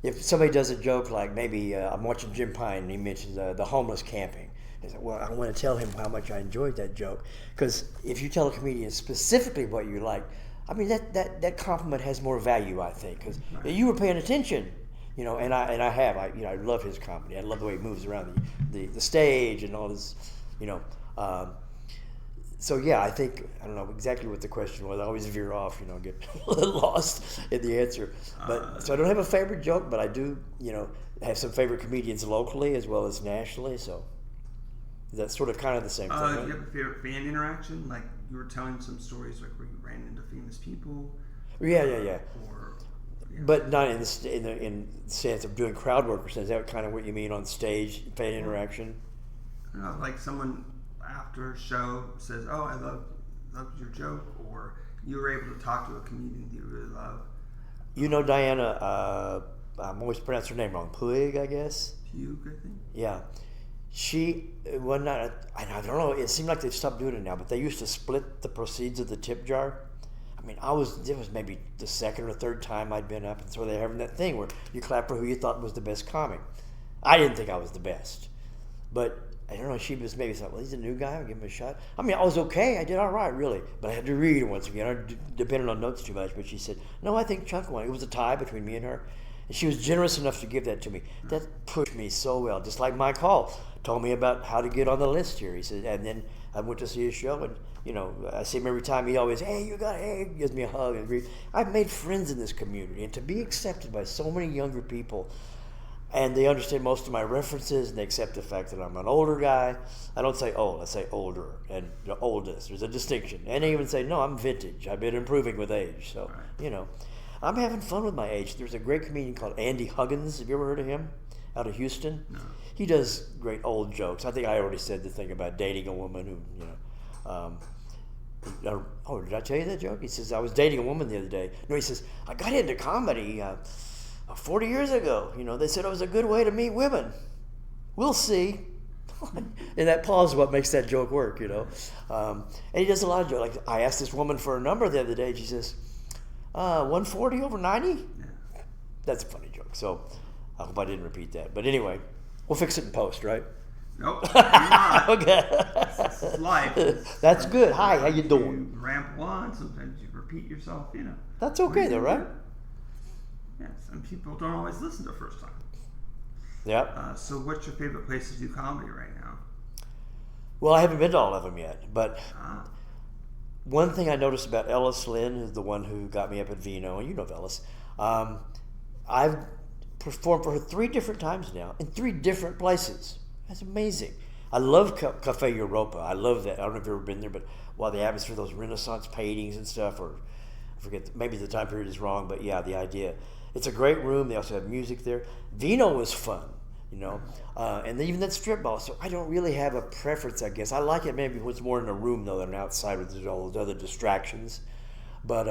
If somebody does a joke like maybe I'm watching Jim Pine and he mentions the homeless camping. I said, well, I want to tell him how much I enjoyed that joke. Because if you tell a comedian specifically what you like, that compliment has more value, I think. Because you were paying attention, and I have. I love his comedy. I love the way he moves around the stage and all this, So yeah, I think I don't know exactly what the question was. I always veer off, get a little lost in the answer. But so I don't have a favorite joke, but I do, have some favorite comedians locally as well as nationally. So that's sort of kind of the same thing. Do Right? you have a favorite fan interaction? Like you were telling some stories, like where you ran into famous people. Yeah. Or But not in the sense of doing crowd work. Is that kind of what you mean on stage, fan interaction? like someone after a show says, "Oh, I loved your joke," or you were able to talk to a comedian that you really love. Diana, I'm always pronouncing her name wrong. Puig, I guess. Puig, I think. Yeah. She, one night, I don't know, it seemed like they've stopped doing it now, but they used to split the proceeds of the tip jar. I mean, it was maybe the second or third time I'd been up, and so they're having that thing where you clap for who you thought was the best comic. I didn't think I was the best, but I don't know, she was maybe thought, well, he's a new guy, I'll give him a shot. I mean, I was okay, I did all right, really, but I had to read it once again. I depended on notes too much, but she said, no, I think Chuck won. It was a tie between me and her, and she was generous enough to give that to me. That pushed me so well, just like Mike Hall told me about how to get on the list here. He said, and then I went to see his show, and I see him every time. He always, hey, gives me a hug. And I've made friends in this community, and to be accepted by so many younger people, and they understand most of my references, and they accept the fact that I'm an older guy. I don't say old, I say older, and the oldest. There's a distinction. And they even say, no, I'm vintage. I've been improving with age. So, I'm having fun with my age. There's a great comedian called Andy Huggins. Have you ever heard of him? Out of Houston? No. He does great old jokes. I think I already said the thing about dating a woman who, did I tell you that joke? He says, I was dating a woman the other day. No, he says, I got into comedy 40 years ago. They said it was a good way to meet women. We'll see. And that pause is what makes that joke work, And he does a lot of jokes. Like, I asked this woman for a number the other day. She says, 140 over 90? Yeah. That's a funny joke. So I hope I didn't repeat that. But anyway, we'll fix it in post, right? Nope. Not. Okay. This is life. That's good. Hi, how you doing? You ramble on. Sometimes you repeat yourself. That's okay, though, right? Yeah. Some people don't always listen the first time. Yeah. So, what's your favorite place to do comedy right now? Well, I haven't been to all of them yet, but one thing I noticed about Ellis Lynn, who's the one who got me up at Vino, and you know Ellis, I've performed for her 3 different times now in 3 different places. That's amazing. I love Cafe Europa. I love that. I don't know if you've ever been there, but the atmosphere, those Renaissance paintings and stuff, or I forget, maybe the time period is wrong, but yeah, the idea. It's a great room. They also have music there. Vino was fun, and then even that strip ball. So I don't really have a preference, I guess. I like it maybe when it's more in a room, though, than outside with all those other distractions. But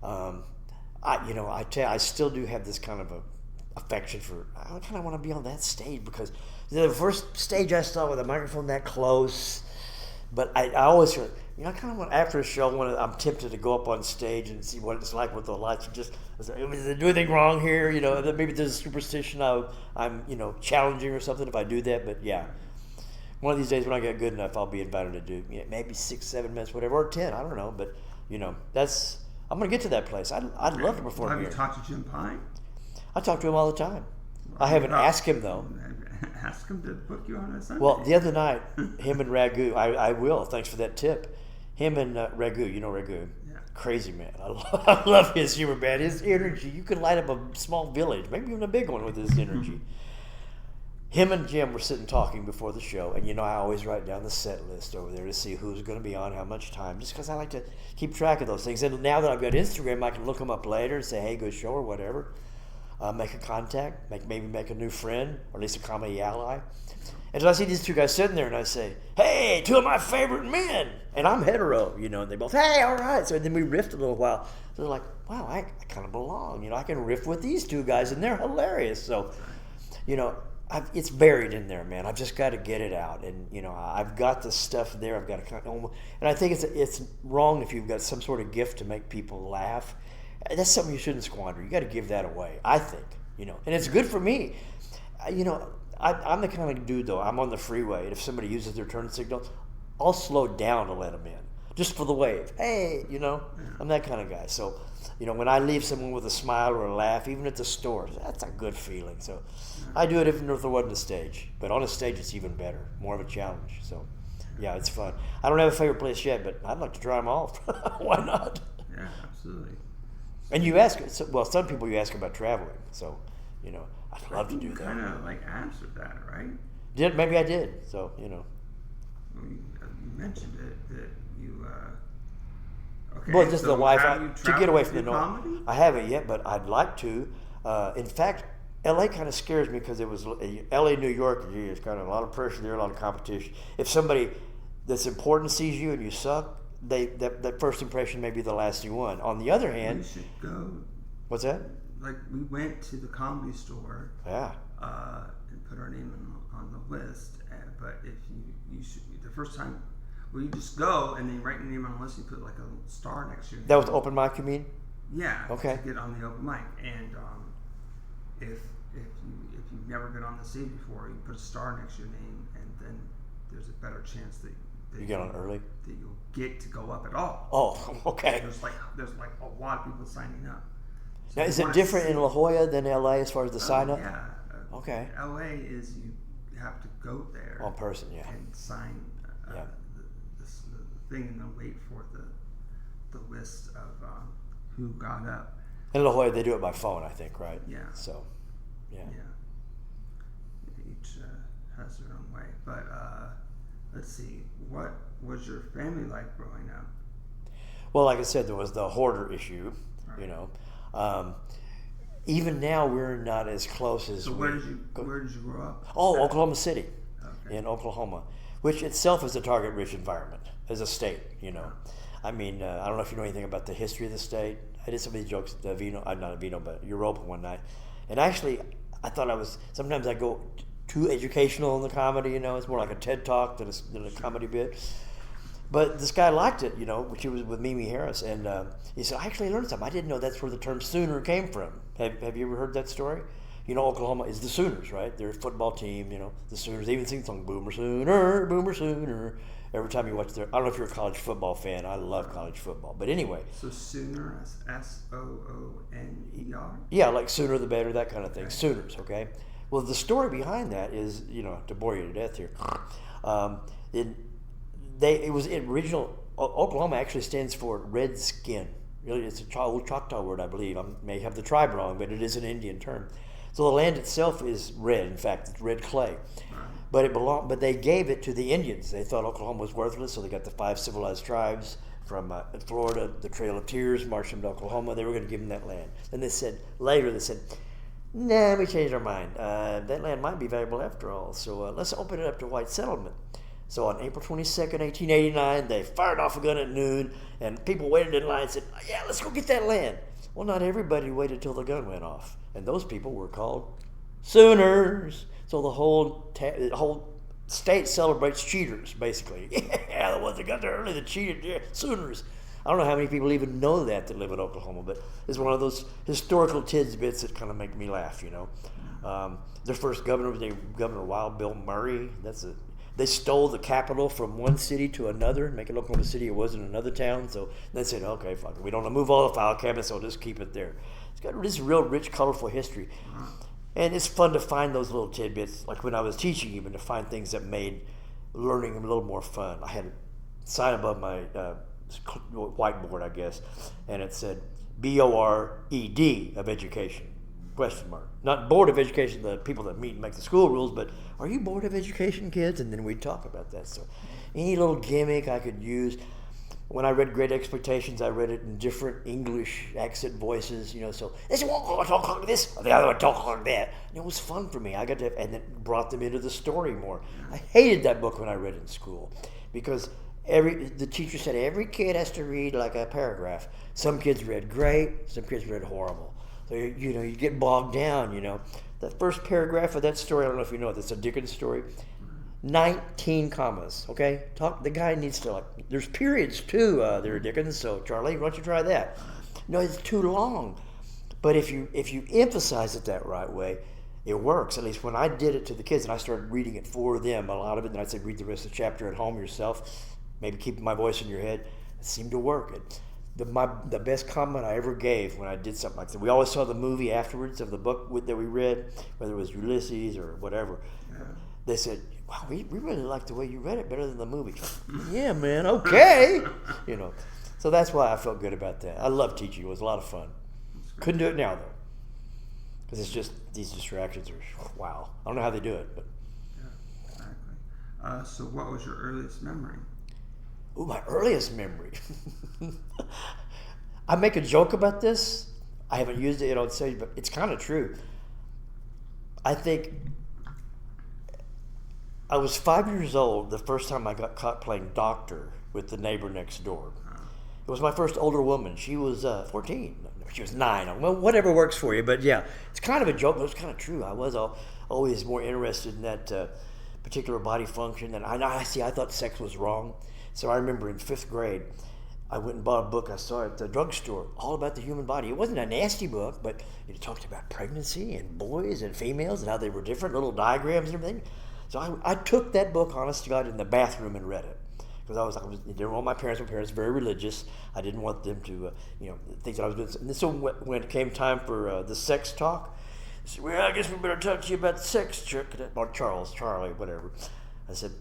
I still do have this kind of a affection for, I kind of want to be on that stage, because the first stage I saw with a microphone that close, but I always feel, I kind of want, after a show, I'm tempted to go up on stage and see what it's like with the lights. Is there anything wrong here? Maybe there's a superstition I'm challenging or something if I do that, but yeah. One of these days when I get good enough, I'll be invited to do maybe 6, 7 minutes, whatever, or 10, I don't know, but I'm going to get to that place. I'd love to perform Have here. you talked to Jim Pine? I talk to him all the time. I haven't asked him, though. Ask him to book you on a Sunday. Well, the other night, him and Ragu, I will, thanks for that tip. Him and Ragu, Ragu, Yeah. crazy man. I love his humor, man. His energy, you can light up a small village, maybe even a big one with his energy. Him and Jim were sitting talking before the show, and I always write down the set list over there to see who's going to be on, how much time, just because I like to keep track of those things. And now that I've got Instagram, I can look them up later and say, hey, good show or whatever. Make a contact, maybe make a new friend, or at least a comedy ally. And so I see these 2 guys sitting there, and I say, hey, 2 of my favorite men. And I'm hetero, and they both, hey, all right. So then we riffed a little while. So they're like, wow, I kind of belong. I can riff with these 2 guys, and they're hilarious. So, it's buried in there, man. I've just got to get it out. And, I've got the stuff there. I've got to and I think it's wrong if you've got some sort of gift to make people laugh. That's something you shouldn't squander. You got to give that away, I think, and it's good for me. I'm the kind of dude, though, I'm on the freeway, and if somebody uses their turn signal, I'll slow down to let them in, just for the wave. Hey, I'm that kind of guy. So, when I leave someone with a smile or a laugh, even at the store, that's a good feeling. So I do it even if there wasn't a stage. But on a stage, it's even better, more of a challenge. So Yeah, it's fun. I don't have a favorite place yet, but I'd like to try them all. Why not? Yeah, absolutely. And you ask, well, some people you ask about traveling, so, I'd love to do that. Kind of like answered that, right? Maybe I did, so, Well, you mentioned it that you. Okay. Well, just so the Wi-Fi, have you to get away from the traveled to noise. comedy? I haven't yet, but I'd like to. In fact, LA kind of scares me because it was LA, New York. Gee, it's kind of a lot of pressure there, a lot of competition. If somebody that's important sees you and you suck, that first impression may be the lasting one. On the other hand, You should go. what's that? Like we went to the Comedy Store. Yeah. And put our name on the list. But if you should the first time, well, you just go and then write your name on the list. You put like a star next to your name. That was open mic, you mean? Yeah. Okay. To get on the open mic, and if you've never been on the stage before, you put a star next to your name, and then there's a better chance that You get on early? that you'll get to go up at all. Oh, okay. There's like a lot of people signing up. So Now, you is it wanna different see- in La Jolla than LA as far as the sign up? Yeah. Okay. LA is you have to go there On person, yeah. and sign Yeah. the thing and then wait for the list of who got up. In La Jolla, they do it by phone, I think, right? Yeah. So, yeah. Yeah. Each has their own way. But let's see. What was your family like growing up? Well, like I said, there was the hoarder issue, Right. Even now, we're not as close as So where did you grow up? Oh, Oklahoma City, Okay. in Oklahoma, which itself is a target-rich environment as a state. I mean, I don't know if you know anything about the history of the state. I did some of these jokes at the Vino, not at Vino, but Europa one night, and actually, I thought I was. Sometimes I go too educational in the comedy. It's more like a TED talk than a comedy bit. But this guy liked it, which he was with Mimi Harris, and he said, "I actually learned something. I didn't know that's where the term Sooner came from." Have you ever heard that story? Oklahoma is the Sooners, right? They're a football team. The Sooners. They even sing the song "Boomer Sooner, Boomer Sooner." Every time you watch I don't know if you're a college football fan. I love college football, but anyway. So Sooner is SOONER? Yeah, like sooner the better, that kind of thing. Sooners, okay? Well, the story behind that is, to bore you to death here, it was original. Oklahoma actually stands for red skin. Really, it's an old Choctaw word, I believe. I may have the tribe wrong, but it is an Indian term. So the land itself is red. In fact, it's red clay. But they gave it to the Indians. They thought Oklahoma was worthless, so they got the 5 civilized tribes from Florida, the Trail of Tears, marched them to Oklahoma. They were going to give them that land. Then they said, nah, we changed our mind. That land might be valuable after all, so let's open it up to white settlement. So on April 22nd, 1889, they fired off a gun at noon, and people waited in line and said, yeah, let's go get that land. Well, not everybody waited till the gun went off, and those people were called Sooners. So the whole state celebrates cheaters, basically. Yeah, the ones that got there early that cheated, yeah, Sooners. I don't know how many people even know that live in Oklahoma, but it's one of those historical tidbits that kind of make me laugh, Their first governor was Governor Wild Bill Murray. They stole the capital from one city to another, making Oklahoma City, it wasn't another town. So they said, okay, fuck it. We don't want to move all the file cabinets, so we'll just keep it there. It's got this real rich, colorful history. And it's fun to find those little tidbits, like when I was teaching even, to find things that made learning a little more fun. I had a sign above my whiteboard, I guess, and it said BORED of education, question mark. Not Board of Education, the people that meet and make the school rules, but are you Board of Education, kids? And then we'd talk about that. So any little gimmick I could use. When I read Great Expectations, I read it in different English accent voices, so this one talk like this, or the other one talk like that. And it was fun for me. I got to, and it brought them into the story more. I hated that book when I read it in school because the teacher said every kid has to read like a paragraph. Some kids read great, some kids read horrible. So you get bogged down. That first paragraph of that story, I don't know if you know it, it's a Dickens story. 19 commas, okay? The guy needs to, there's periods too, there, Dickens, so Charlie, why don't you try that? No, it's too long. But if you emphasize it that right way, it works. At least when I did it to the kids and I started reading it for them, a lot of it, and I'd say read the rest of the chapter at home yourself, maybe keep my voice in your head, it seemed to work. The best comment I ever gave when I did something like that, we always saw the movie afterwards of the book that we read, whether it was Ulysses or whatever. they said, wow, we really like the way you read it better than the movie. Yeah, man, okay. You know, so that's why I felt good about that. I love teaching. It was a lot of fun. Couldn't do it now, though. Because it's just, these distractions are, wow. I don't know how they do it, but. Yeah, exactly. So what was your earliest memory? Ooh, my earliest memory. I make a joke about this. I haven't used it on stage, but it's kind of true. I think I was 5 years old the first time I got caught playing doctor with the neighbor next door. It was my first older woman. She was 14. She was 9. Well, whatever works for you. But yeah, it's kind of a joke, but it's kind of true. I was always more interested in that particular body function. And I thought sex was wrong. So I remember in 5th grade, I went and bought a book I saw at the drugstore, all about the human body. It wasn't a nasty book, but it talked about pregnancy and boys and females and how they were different, little diagrams and everything. So I took that book, honest to God, in the bathroom and read it. Because I didn't want my parents were very religious. I didn't want them to, think that I was doing. And so when it came time for the sex talk, I said, well, I guess we better talk to you about sex, Chuck. Or Charlie, whatever. I said,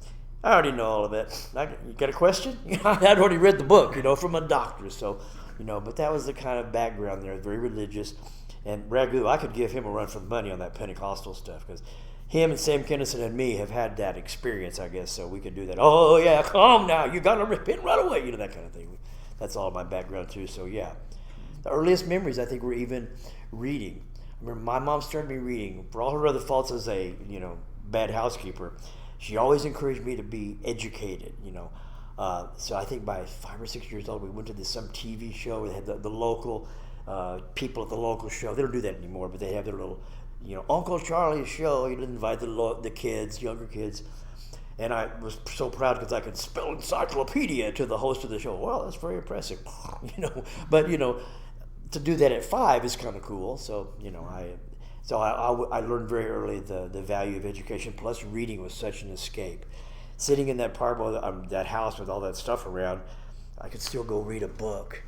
I already know all of it. You got a question? I'd already read the book, from a doctor. So, but that was the kind of background there, very religious. And Ragu, I could give him a run for the money on that Pentecostal stuff because him and Sam Kennison and me have had that experience, I guess, so we could do that. Oh, yeah, come now, you got to repent right away, that kind of thing. That's all my background, too, so yeah. The earliest memories, I think, were even reading. I remember my mom started me reading. For all her other faults as a, bad housekeeper, she always encouraged me to be educated, So I think by 5 or 6 years old, we went to some TV show. They had the local people at the local show. They don't do that anymore, but they have their little, Uncle Charlie's show. He'd invite the kids, younger kids. And I was so proud because I could spell encyclopedia to the host of the show. Well, that's very impressive, But, to do that at 5 is kind of cool. So, I learned very early the value of education. Plus, reading was such an escape. Sitting in that that house with all that stuff around, I could still go read a book,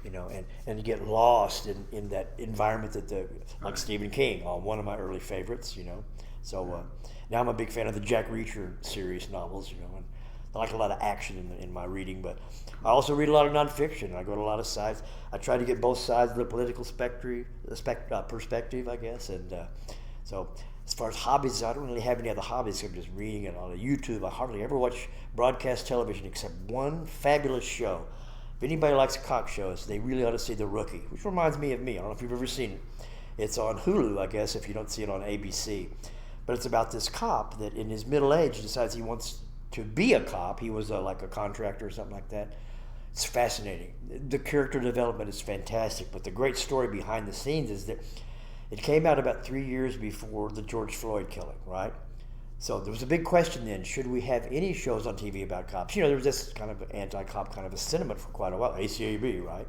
and get lost in that environment like Stephen King, one of my early favorites, So now I'm a big fan of the Jack Reacher series novels, and I like a lot of action in my reading, but I also read a lot of nonfiction. I go to a lot of sides. I try to get both sides of the political perspective, I guess. And so as far as hobbies, I don't really have any other hobbies. I'm just reading it on YouTube. I hardly ever watch broadcast television except one fabulous show. If anybody likes cock shows, they really ought to see The Rookie, which reminds me of me. I don't know if you've ever seen it. It's on Hulu, I guess, if you don't see it on ABC. But it's about this cop that in his middle age decides he wants to be a cop. He was like a contractor or something like that. It's fascinating. The character development is fantastic, but the great story behind the scenes is that it came out about 3 years before the George Floyd killing, right? So there was a big question then, should we have any shows on TV about cops? There was this kind of anti-cop kind of a sentiment for quite a while, ACAB, right?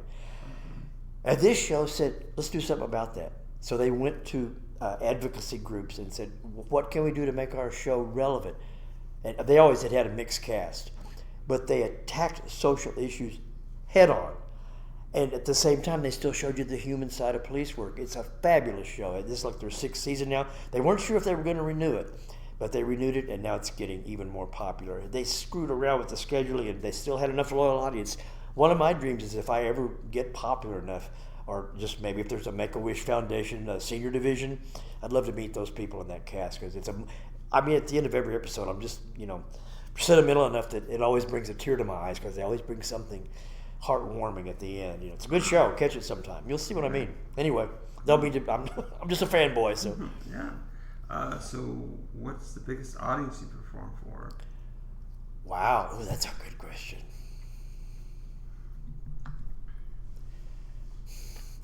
And this show said, let's do something about that. So they went to advocacy groups and said, what can we do to make our show relevant? And they always had a mixed cast, but they attacked social issues head on. And at the same time, they still showed you the human side of police work. It's a fabulous show. This is like their 6th season now. They weren't sure if they were going to renew it, but they renewed it, and now it's getting even more popular. They screwed around with the scheduling, and they still had enough loyal audience. One of my dreams is if I ever get popular enough, or just maybe if there's a Make-A-Wish Foundation senior division, I'd love to meet those people in that cast, because at the end of every episode, I'm just, sentimental enough that it always brings a tear to my eyes, because they always bring something heartwarming at the end. It's a good show. Catch it sometime. You'll see what I mean. Anyway, I'm just a fanboy, so. Yeah. So what's the biggest audience you perform for? Wow. Oh, that's a good question.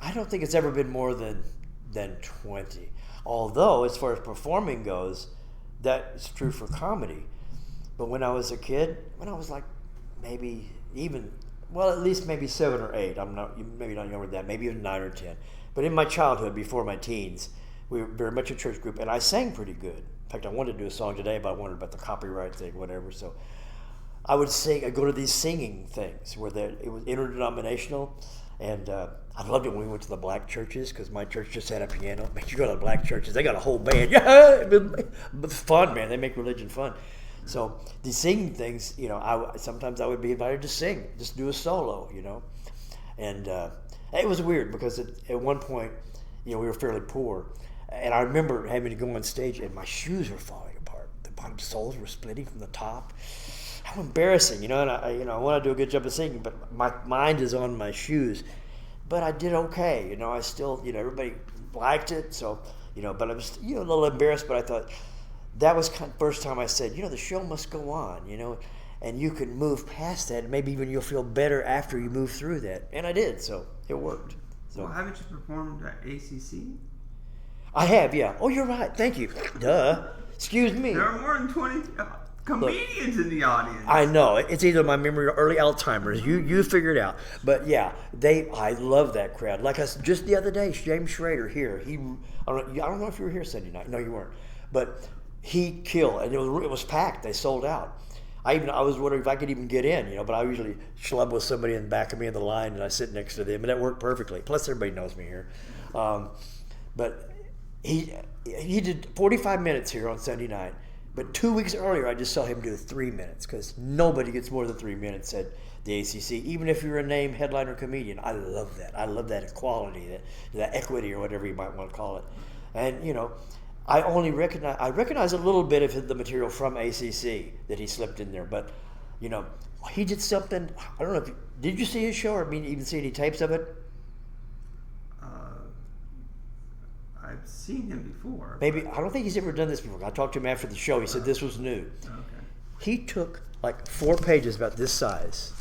I don't think it's ever been more than 20. Although, as far as performing goes, that's true for comedy. But when I was a kid, when I was like maybe even, at least maybe 7 or 8. Maybe not younger than that, maybe even 9 or 10. But in my childhood, before my teens, we were very much a church group, and I sang pretty good. In fact, I wanted to do a song today, but I wondered about the copyright thing, whatever. So I would sing. I'd go to these singing things where it was interdenominational. And I loved it when we went to the black churches because my church just had a piano. Man, you go to the black churches, they got a whole band. Yeah, it's fun, man. They make religion fun. So the singing things, sometimes I would be invited to sing, just do a solo, And it was weird because at one point, we were fairly poor. And I remember having to go on stage and my shoes were falling apart. The bottom soles were splitting from the top. How embarrassing, and I want to do a good job of singing, but my mind is on my shoes. But I did okay, I still, everybody liked it, so, but I was, a little embarrassed, but I thought that was kind of the first time I said, the show must go on, and you can move past that, and maybe even you'll feel better after you move through that. And I did, so it worked. So, well, haven't you performed at ACC? I have, yeah. Oh, you're right. Thank you. Duh. Excuse me. There are more than 20 comedians in the audience. I know. It's either my memory or early Alzheimer's. You figure it out. But yeah, I love that crowd. Like just the other day, James Schrader here. I don't know if you were here Sunday night. No, you weren't. But he killed, and it was packed. They sold out. I was wondering if I could even get in, but I usually schlub with somebody in the back of me in the line, and I sit next to them, and that worked perfectly. Plus, everybody knows me here. But he did 45 minutes here on Sunday night. But 2 weeks earlier, I just saw him do 3 minutes because nobody gets more than 3 minutes at the ACC, even if you're a name headliner comedian. I love that. I love that equality, that equity, or whatever you might want to call it. And I recognize a little bit of the material from ACC that he slipped in there, but he did something. I don't know did you see his show or even see any tapes of it? I've seen him before. Maybe I don't think he's ever done this before. I talked to him after the show. He said this was new. Okay. He took like 4 pages about this size,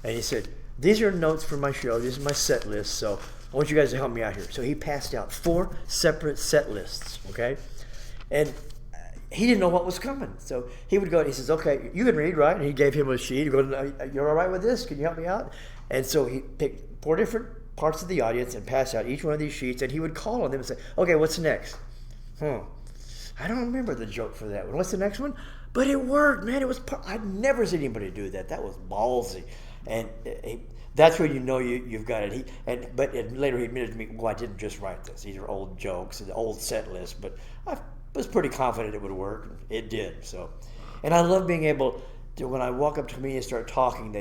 and he said, "These are notes for my show. This is my set list. So I want you guys to help me out here." So he passed out 4 separate set lists. Okay, and he didn't know what was coming. So he would go and he says, "Okay, you can read, right?" And he gave him a sheet. He goes, "You're all right with this? Can you help me out?" And so he picked 4 different parts of the audience and pass out each one of these sheets, and he would call on them and say, "Okay, what's next?" I don't remember the joke for that one. What's the next one? But it worked, man. I'd never seen anybody do that. That was ballsy, and that's where you've got it. But later he admitted to me, "Well, I didn't just write this. These are old jokes and the old set list." But I was pretty confident it would work. It did. So, and I love being able to, when I walk up to comedians and start talking,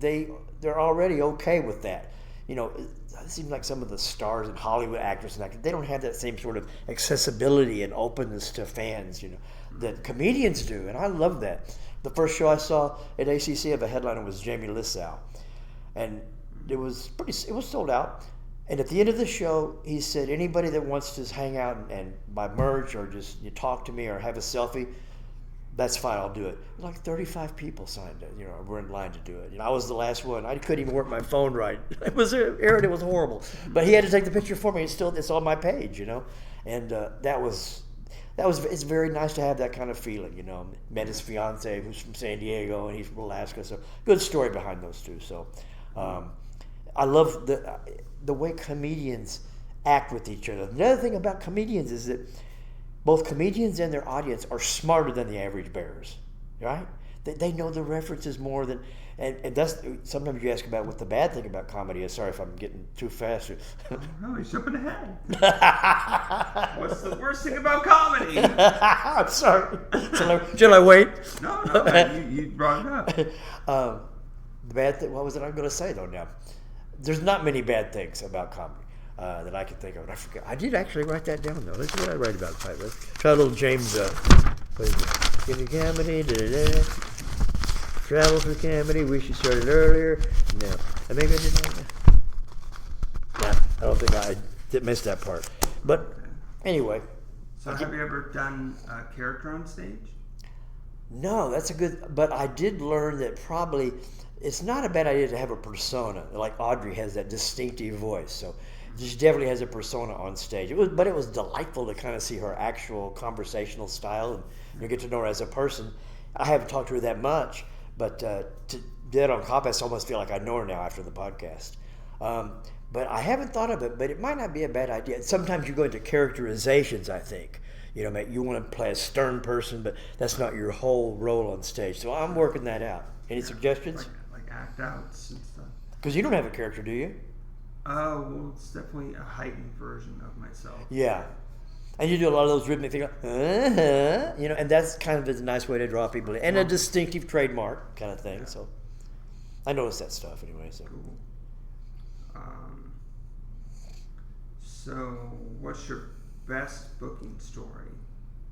they're already okay with that. It seems like some of the stars and Hollywood actors and actors, they don't have that same sort of accessibility and openness to fans, that comedians do, and I love that. The first show I saw at ACC of a headliner was Jamie Lissau, and it was sold out. And at the end of the show, he said, "Anybody that wants to hang out and buy merch or just talk to me or have a selfie, that's fine, I'll do it." Like 35 people signed it, were in line to do it. I was the last one. I couldn't even work my phone right. It was horrible. But he had to take the picture for me. It's on my page, And it's very nice to have that kind of feeling, Met his fiance, who's from San Diego, and he's from Alaska. So good story behind those two. So I love the way comedians act with each other. Another thing about comedians is that both comedians and their audience are smarter than the average bears, right? They know the references more than, and that's, sometimes you ask about what the bad thing about comedy is. Sorry if I'm getting too fast. No, he's jumping ahead. What's the worst thing about comedy? I'm sorry. Should I wait? No, you brought it up. The bad thing, what was it I'm going to say though now? There's not many bad things about comedy. That I can think of. And I forget. I did actually write that down though. Let's see what I write about. Let's try a little James. What is it? Give me comedy. Travel for comedy. Wish you started earlier. No. Maybe I didn't. No, I don't think I missed that part. But anyway. So have you ever done a character on stage? No, that's a good. But I did learn that probably it's not a bad idea to have a persona. Like Audrey has that distinctive voice. So. She definitely has a persona on stage. It was delightful to kind of see her actual conversational style and you get to know her as a person. I haven't talked to her that much, but to do that on Compass, I almost feel like I know her now after the podcast. But I haven't thought of it, but it might not be a bad idea. Sometimes you go into characterizations, I think. You want to play a stern person, but that's not your whole role on stage. So I'm working that out. Any suggestions? Like act outs and stuff. Because you don't have a character, do you? Well, it's definitely a heightened version of myself. Yeah. And you do a lot of those rhythmic things, and that's kind of a nice way to draw people in, and a distinctive trademark kind of thing. So I noticed that stuff anyway. So Cool. So, what's your best booking story?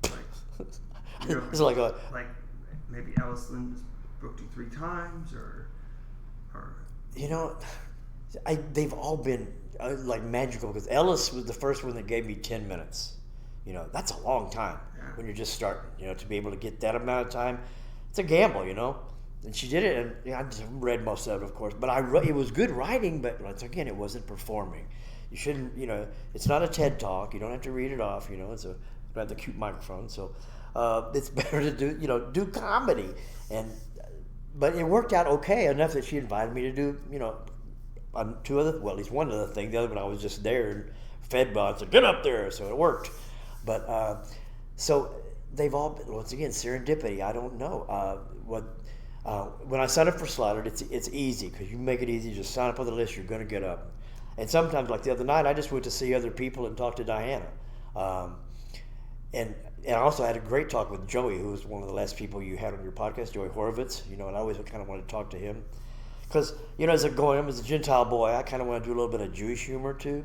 Like, it's like like maybe Ellis Lynn booked you 3 times, or they've all been like magical, because Ellis was the first one that gave me 10 minutes. That's a long time when you're just starting. To be able to get that amount of time, it's a gamble. And she did it, and I just read most of it, of course. But it was good writing, but once again, it wasn't performing. You shouldn't, it's not a TED Talk. You don't have to read it off. It's you have the cute microphone. So it's better to do comedy. But it worked out okay enough that she invited me to do, at least one other thing. The other one I was just there and fed by and said, get up there. So it worked. But so they've all been, once again, serendipity. I don't know when I sign up for Slaughtered, it's easy, because you make it easy. Just sign up on the list. You're going to get up. And sometimes, like the other night, I just went to see other people and talk to Diana. And I also had a great talk with Joey, who was one of the last people you had on your podcast, Joey Horowitz. And I always kind of wanted to talk to him. Because, as a Gentile boy, I kind of want to do a little bit of Jewish humor too,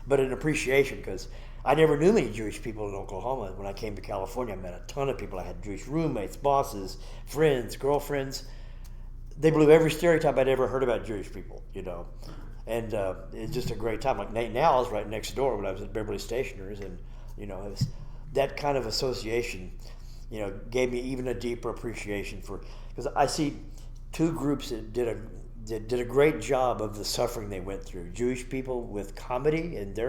but an appreciation, because I never knew many Jewish people in Oklahoma. When I came to California, I met a ton of people. I had Jewish roommates, bosses, friends, girlfriends. They blew every stereotype I'd ever heard about Jewish people, And it's just a great time. Like Nate Now was right next door when I was at Beverly Stationers, and it was that kind of association, gave me even a deeper appreciation because I see 2 groups that did a great job of the suffering they went through. Jewish people with comedy and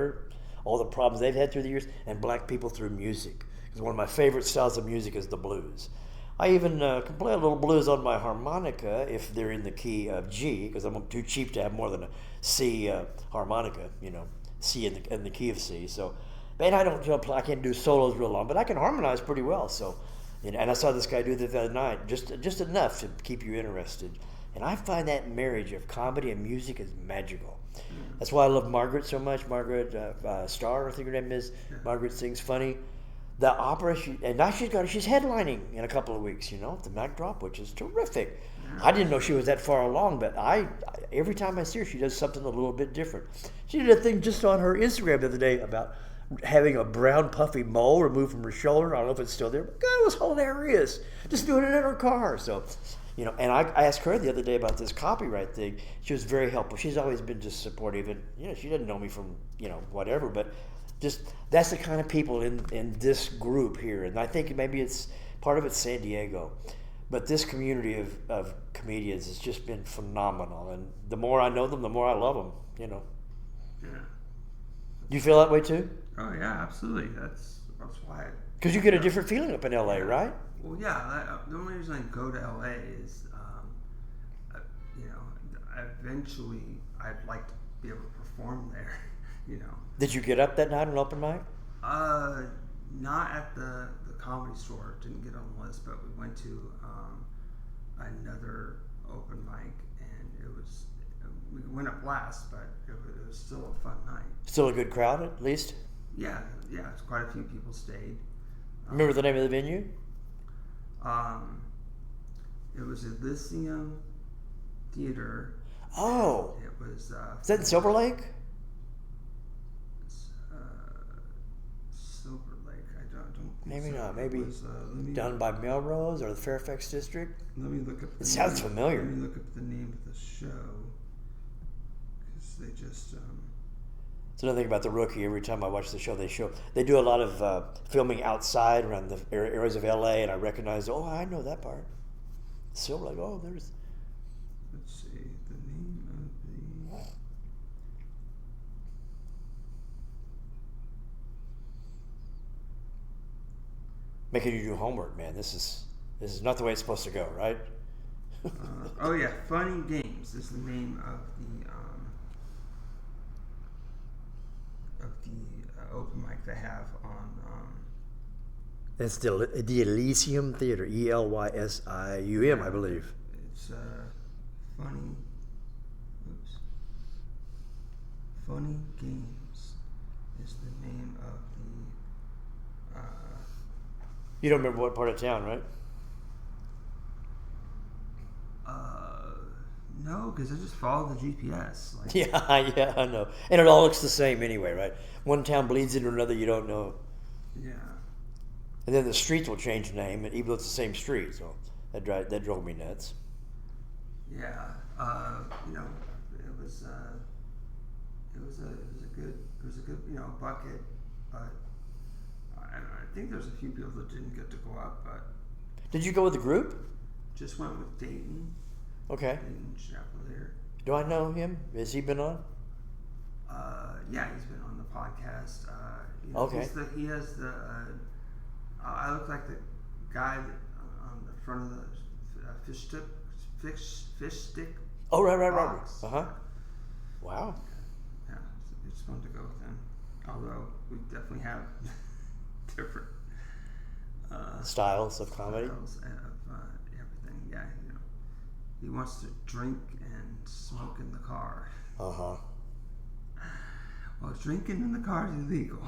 all the problems they've had through the years, and black people through music. Because one of my favorite styles of music is the blues. I even can play a little blues on my harmonica if they're in the key of G, because I'm too cheap to have more than a C harmonica, C in the key of C. So, man, I can't do solos real long, but I can harmonize pretty well. So, and I saw this guy do that the other night, just enough to keep you interested. And I find that marriage of comedy and music is magical. That's why I love Margaret so much. Margaret Starr, I think her name is. Yeah. Margaret sings funny. The opera, now she's headlining in a couple of weeks, at the Mac Drop, which is terrific. I didn't know she was that far along, but every time I see her, she does something a little bit different. She did a thing just on her Instagram the other day about having a brown puffy mole removed from her shoulder. I don't know if it's still there, but God, it was hilarious. Just doing it in her car. So, and I asked her the other day about this copyright thing. She was very helpful. She's always been just supportive, and she didn't know me from whatever, but just that's the kind of people in this group here. And I think maybe it's part of it's San Diego, but this community of comedians has just been phenomenal. And the more I know them, the more I love them. Yeah. Do you feel that way too? Oh yeah, absolutely. That's why. Because you get a different feeling up in LA, right? Well, yeah. The only reason I go to LA is, eventually I'd like to be able to perform there. Did you get up that night on open mic? Not at the Comedy Store. Didn't get on the list, but we went to another open mic, and we went up last, but it was still a fun night. Still a good crowd, at least? Yeah. Quite a few people stayed. Remember the name of the venue? It was Elysium Theater. Oh. It was. Is that in Silver Lake? Silver Lake. I don't think Maybe so. not. Maybe It was, down by Melrose or the Fairfax District? Let me look up. It sounds familiar. Let me look up the name of the show, because they just. It's another thing about The Rookie. Every time I watch the show, they do a lot of filming outside around the areas of LA, and I recognize, I know that part. Silver Lake. Oh, there's. Let's see the name of the. Making you do homework, man. This is not the way it's supposed to go, right? Oh yeah, Funny Games is the name of the open mic they have on. It's the Elysium Theater, Elysium, I believe. It's funny. Oops. Funny Games is the name of the. You don't remember what part of town, right? No, because I just follow the GPS. Like, Yeah, I know. And it all looks the same anyway, right? One town bleeds into another, you don't know. yeah. And then the streets will change name, even though it's the same street. So that drove me nuts. Yeah. It was a good bucket, but I think there's a few people that didn't get to go up, but Did you go with the group? just went with Dayton. Okay. Dayton Chapelier. Do I know him? Has he been on? Yeah, he's been on the podcast. Okay. He has the. I look like the guy that, on the front of the fish stick. Oh, right. box. Wow. Yeah, it's fun to go with him. Although we definitely have different Styles of comedy. styles of everything. Yeah, he wants to drink and smoke in the car. Uh-huh. Well, drinking in the car is illegal.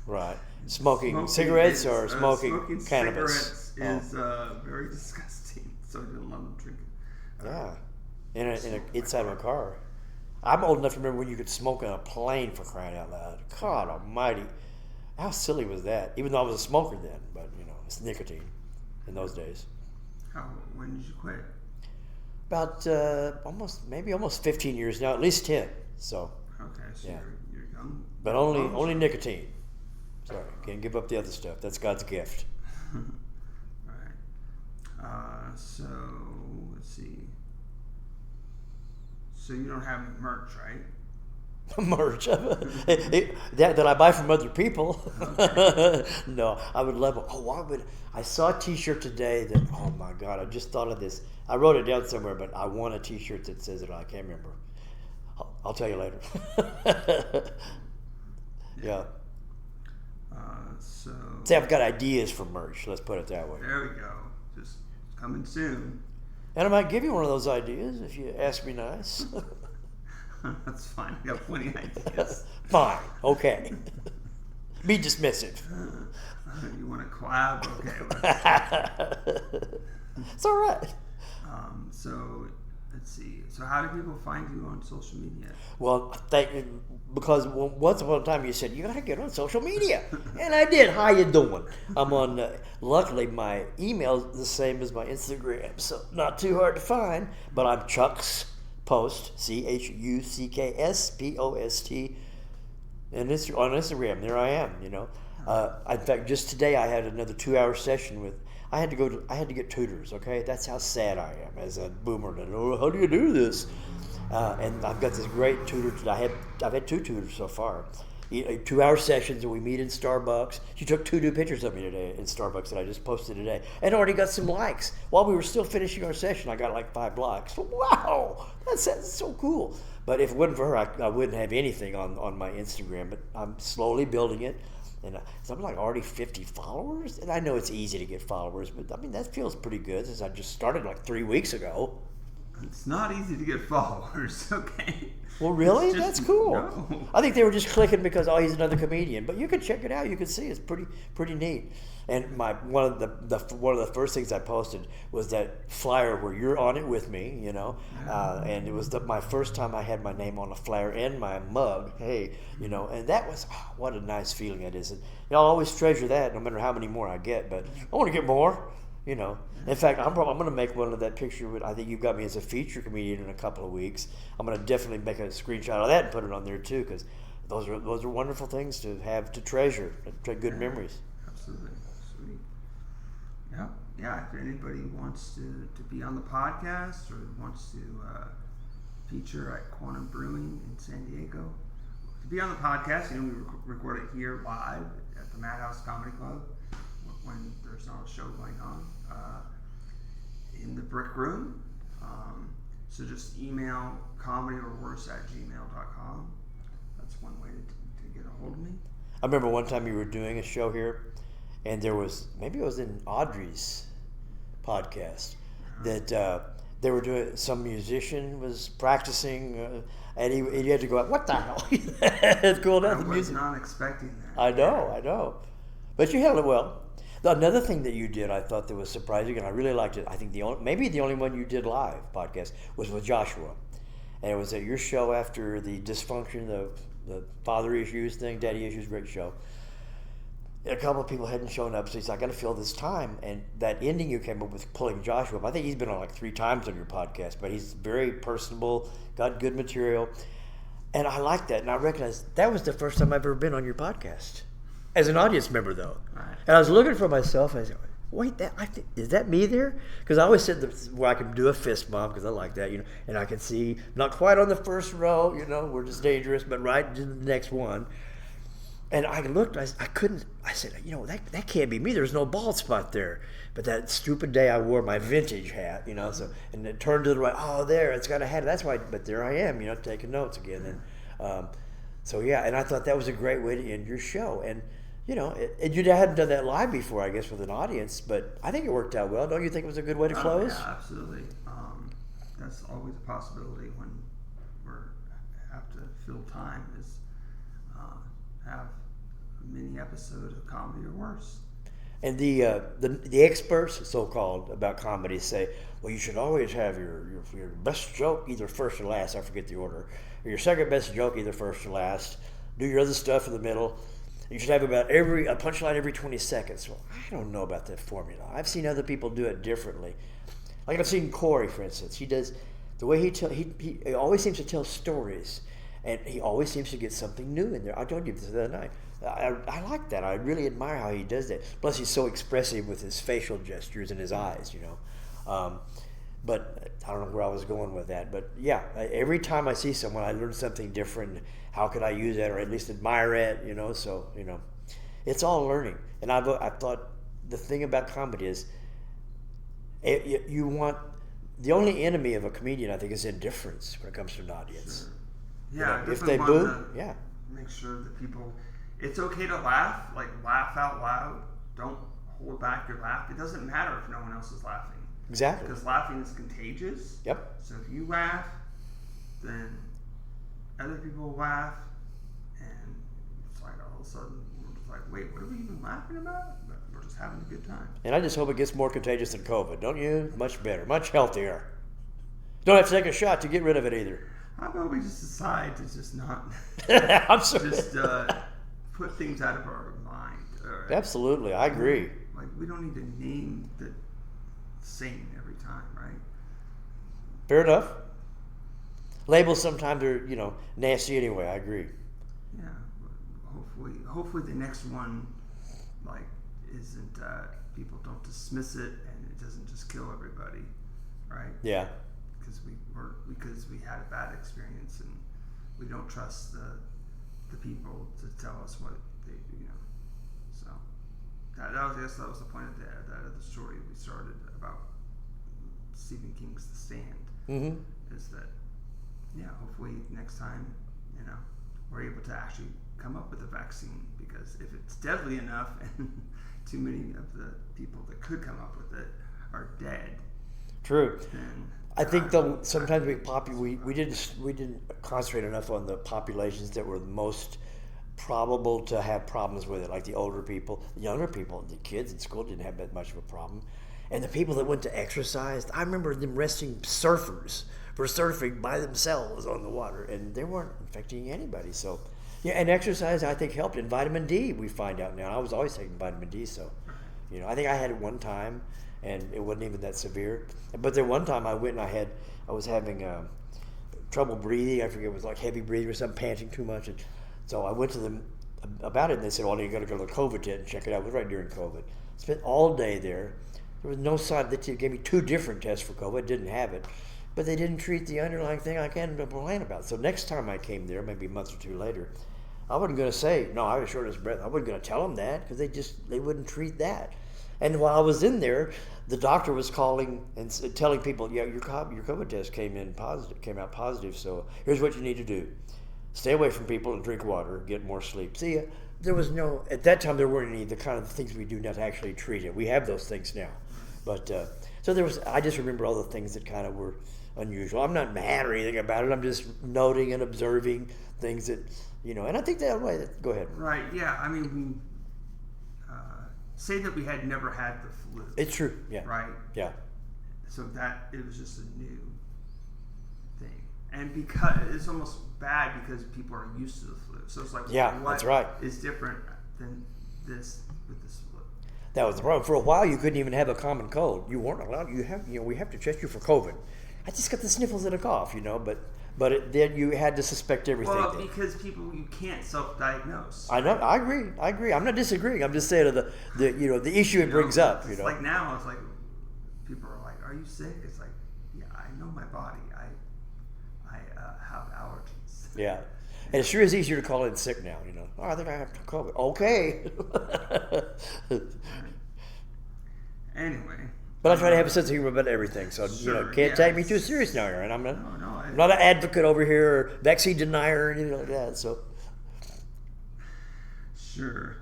Right. Smoking cigarettes or smoking Cigarettes cannabis? is very disgusting. So I didn't let him drink it. Yeah. Inside of a car. I'm old enough to remember when you could smoke on a plane, for crying out loud. God almighty. How silly was that? Even though I was a smoker then, but it's nicotine in those days. When did you quit? About almost 15 years now, at least 10. So, Okay, so yeah. you're young. but only nicotine. Sorry, can't give up the other stuff. That's God's gift. Right. So let's see. So you don't have merch, right? Merch that I buy from other people. No, I would love it. I saw a T-shirt today that, oh my God, I just thought of this. I wrote it down somewhere, but I want a T-shirt that says it. I can't remember. I'll tell you later. Yeah. See, I've got ideas for merch. Let's put it that way. There we go. Just coming soon. And I might give you one of those ideas if you ask me nice. That's fine. I got plenty of ideas. Fine. Okay. Be dismissive. You want to collab? Okay. It's all right. So let's see. So how do people find you on social media? Well, because once upon a time you said you got to get on social media, and I did. How you doing? I'm on. Luckily, my email's the same as my Instagram, so not too hard to find. But I'm Chuck's Post, ChucksPost, and on Instagram. There I am. In fact, just today I had another 2-hour session with. I had to get tutors. Okay, that's how sad I am as a boomer. How do you do this? And I've got this great tutor. I've had 2 tutors so far. 2-hour sessions, and we meet in Starbucks. She took 2 new pictures of me today in Starbucks that I just posted today, and already got some likes. While we were still finishing our session, I got like 5 likes. Wow, that's so cool. But if it wasn't for her, I wouldn't have anything on my Instagram. But I'm slowly building it. And so I'm like already 50 followers. And I know it's easy to get followers, but I mean, that feels pretty good since I just started like 3 weeks ago. It's not easy to get followers, okay? Well, really? Just, That's cool. No. I think they were just clicking because, he's another comedian. But you can check it out. You can see it's pretty neat. And one of the first things I posted was that flyer where you're on it with me, and it was my first time I had my name on a flyer and my mug. Hey, and that was what a nice feeling it is. And I'll always treasure that, no matter how many more I get. But I want to get more. In fact, I'm going to make one of that picture. I think you've got me as a feature comedian in a couple of weeks. I'm going to definitely make a screenshot of that and put it on there too, because those are wonderful things to have to treasure, good memories. Absolutely, sweet. Yeah. If anybody wants to be on the podcast or wants to feature at Quantum Brewing in San Diego, to be on the podcast, we record it here live at the Madhouse Comedy Club when there's not a show going on. In the Brick Room. So just email comedyorworse@gmail.com. That's one way to get a hold of me. I remember one time you were doing a show here, and maybe it was in Audrey's podcast, that they were doing, some musician was practicing, and he had to go out, what the hell? It's cool enough. I The was music. not expecting that. I know. But you handled it well. Another thing that you did, I thought that was surprising, and I really liked it. I think maybe the only one you did live podcast was with Joshua, and it was at your show after the dysfunction, the father issues thing, daddy issues, great show. A couple of people hadn't shown up, so he's like, I got to fill this time. And that ending you came up with, pulling Joshua up, I think he's been on like 3 times on your podcast, but he's very personable, got good material. And I like that. And I recognize that was the first time I've ever been on your podcast. As an audience member, though. Right. And I was looking for myself, and I said, wait, is that me there? Because I always said where I can do a fist bump, because I like that, and I can see, not quite on the first row, we're just dangerous, but right to the next one. And I looked, I said, that can't be me. There's no bald spot there. But that stupid day I wore my vintage hat, so, and it turned to the right, there, it's got a hat. That's why, but there I am, taking notes again. And so, yeah, and I thought that was a great way to end your show. And, and you hadn't done that live before, I guess, with an audience, but I think it worked out well. Don't you think it was a good way to close? Yeah, absolutely. That's always a possibility when we have to fill time is have a mini episode of comedy or worse. And the experts, so-called, about comedy say, well, you should always have your best joke either first or last. I forget the order. Or your second best joke either first or last. Do your other stuff in the middle. You should have about a punchline every 20 seconds. Well, I don't know about that formula. I've seen other people do it differently. Like I've seen Corey, for instance. He does the way he always seems to tell stories, and he always seems to get something new in there. I told you this the other night. I like that. I really admire how he does that. Plus, he's so expressive with his facial gestures and his eyes, But I don't know where I was going with that. But yeah, every time I see someone, I learn something different. How could I use that, or at least admire it? So it's all learning. And I thought the thing about comedy is, you want the only enemy of a comedian, I think, is indifference when it comes to an audience. Sure. Yeah, if they boo, yeah. Make sure that people. It's okay to laugh, laugh out loud. Don't hold back your laugh. It doesn't matter if no one else is laughing. Exactly. Because laughing is contagious. Yep. So if you laugh, then other people will laugh, and it's like all of a sudden we're just like, wait, what are we even laughing about? But we're just having a good time. And I just hope it gets more contagious than COVID, don't you? Much better, much healthier. Don't have to take a shot to get rid of it either. How about we just decide to just not I'm sorry. just put things out of our mind. Absolutely, I agree. We don't need to name the same every time, right? Fair enough. Labels sometimes are, nasty anyway. I agree. Yeah. Hopefully the next one, isn't people don't dismiss it and it doesn't just kill everybody, right? Yeah. Because we had a bad experience and we don't trust the people to tell us what they do. So that was the point of the story we started about Stephen King's The Stand. Mm-hmm. Is that hopefully next time we're able to actually come up with a vaccine, because if it's deadly enough and too many of the people that could come up with it are dead. True. Then I think though sometimes we didn't concentrate enough on the populations that were the most probable to have problems with it, like the older people, the younger people, the kids in school didn't have that much of a problem, and the people that went to exercise. I remember them arresting surfers for surfing by themselves on the water, and they weren't infecting anybody. So, yeah, and exercise I think helped. And vitamin D, we find out now. I was always taking vitamin D, so I think I had it one time. And it wasn't even that severe. But then one time I went and I was having trouble breathing. I forget, it was like heavy breathing or something, panting too much. And so I went to them about it, and they said, well, you got to go to the COVID tent and check it out. It was right during COVID. Spent all day there. There was no sign. They gave me 2 different tests for COVID. Didn't have it. But they didn't treat the underlying thing I can't complain about. So next time I came there, maybe a month or 2 later, I wasn't going to say, no, I was shortness of breath. I wasn't going to tell them that, because they wouldn't treat that. And while I was in there, the doctor was calling and telling people, yeah, your COVID test came out positive, so here's what you need to do. Stay away from people and drink water, get more sleep. See, at that time there weren't any of the kind of things we do now to actually treat it. We have those things now. But So I just remember all the things that kind of were unusual. I'm not mad or anything about it. I'm just noting and observing things that, and I think that way. Go ahead. Right. Yeah. I mean, say that we had never had the flu. It's true. Yeah. Right. Yeah. So that it was just a new thing, and because it's almost bad because people are used to the flu. So it's like, what that's right. is different than this with this flu? That was the problem. For a while, you couldn't even have a common cold. You weren't allowed. We have to test you for COVID. I just got the sniffles and a cough, but then you had to suspect everything. Well, because you can't self-diagnose. I know. I agree. I'm not disagreeing. I'm just saying the issue it brings up. It's like now, it's like people are like, "Are you sick?" It's like, yeah, I know my body. I have allergies. Yeah, and it sure is easier to call in sick now. Oh, I think I have COVID. Okay. Anyway. But I try to have a sense of humor about everything, so can't take me too serious now, Aaron. I'm not an advocate over here, or vaccine denier, or anything like that. So, sure.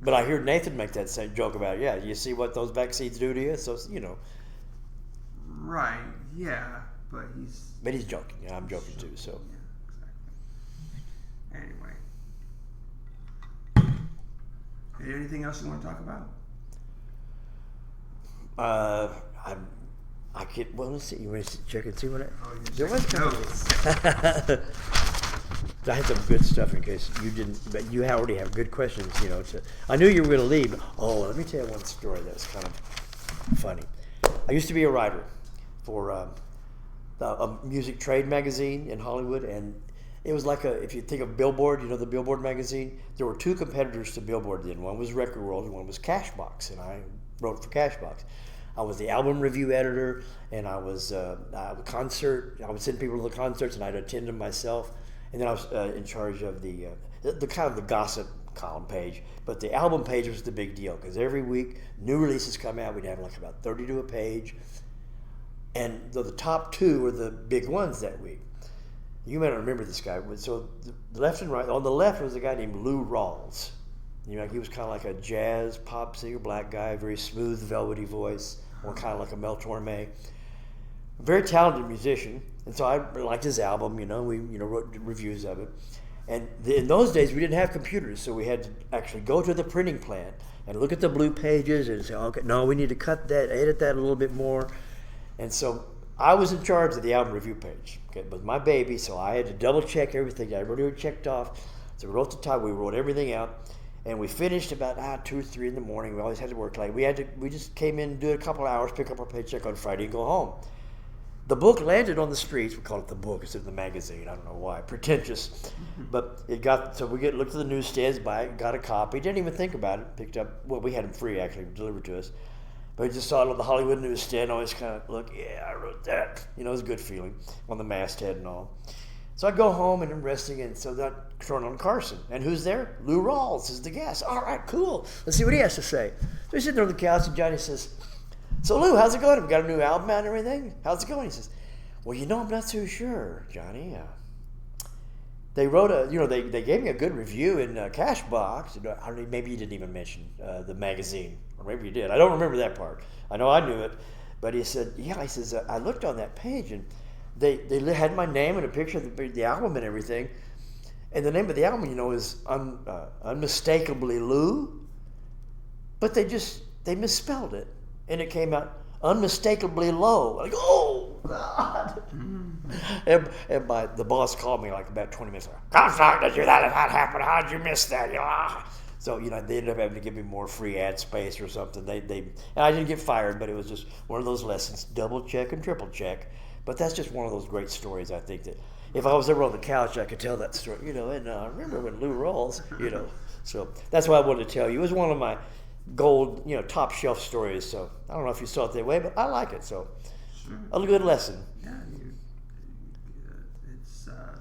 But I hear Nathan make that same joke about you see what those vaccines do to you, so Right. Yeah, but he's. But he's joking. Yeah, I'm joking too. So. Yeah, exactly. Anyway. Anything else you want to talk about? I can't. Well, let's see. You want to check and see what there was notes. I had some good stuff in case you didn't, but you already have good questions. I knew you were going to leave. Oh, let me tell you one story that's kind of funny. I used to be a writer for a music trade magazine in Hollywood, and it was like if you think of Billboard, the Billboard magazine. There were two competitors to Billboard then. One was Record World, and one was Cashbox, and I wrote for Cashbox. I was the album review editor, and I was I would send people to the concerts, and I'd attend them myself. And then I was in charge of the kind of the gossip column page. But the album page was the big deal because every week new releases come out. We'd have like about 30 to a page, and the top two were the big ones that week. You may not remember this guy. So the left and right. On the left was a guy named Lou Rawls. He was kind of like a jazz pop singer, black guy, very smooth, velvety voice, or kind of like a Mel Torme. Very talented musician, and so I liked his album. We wrote reviews of it. And in those days, we didn't have computers, so we had to actually go to the printing plant and look at the blue pages and say, okay, no, we need to cut that, edit that a little bit more. And so I was in charge of the album review page. Okay, it was my baby, so I had to double check everything. I already checked off. So we wrote the time, we wrote everything out. And we finished about 2 or 3 in the morning. We always had to work late. We just came in, do a couple of hours, pick up our paycheck on Friday, and go home. The book landed on the streets. We call it the book instead of the magazine. I don't know why. Pretentious. But it got, so we looked at the newsstands, got a copy. Didn't even think about it. Picked up, well, we had them free actually, delivered to us. But we just saw it on the Hollywood newsstand. Always kind of look, yeah, I wrote that. It was a good feeling on the masthead and all. So I go home and I'm resting, and so I turn on Carson. And who's there? Lou Rawls is the guest. All right, cool. Let's see what he has to say. So he's sitting there on the couch, and Johnny says, so Lou, how's it going? Have you got a new album out and everything? How's it going? He says, well, I'm not too sure, Johnny. They wrote they gave me a good review in Cashbox. I don't know, maybe you didn't even mention the magazine, or maybe you did. I don't remember that part. I know I knew it, but he said, yeah. He says, I looked on that page, and they had my name and a picture of the album and everything, and the name of the album, is Unmistakably Lou, but they misspelled it, and it came out Unmistakably Low. Like, oh God! And the boss called me like about 20 minutes later. Comstock, did you that happen? How did you miss that? So they ended up having to give me more free ad space or something. And I didn't get fired, but it was just one of those lessons: double check and triple check. But that's just one of those great stories. I think that if I was ever on the couch, I could tell that story. And I remember when Lou Rawls, So that's why I wanted to tell you. It was one of my gold, top shelf stories. So I don't know if you saw it that way, but I like it. So Sure. A good lesson. Yeah,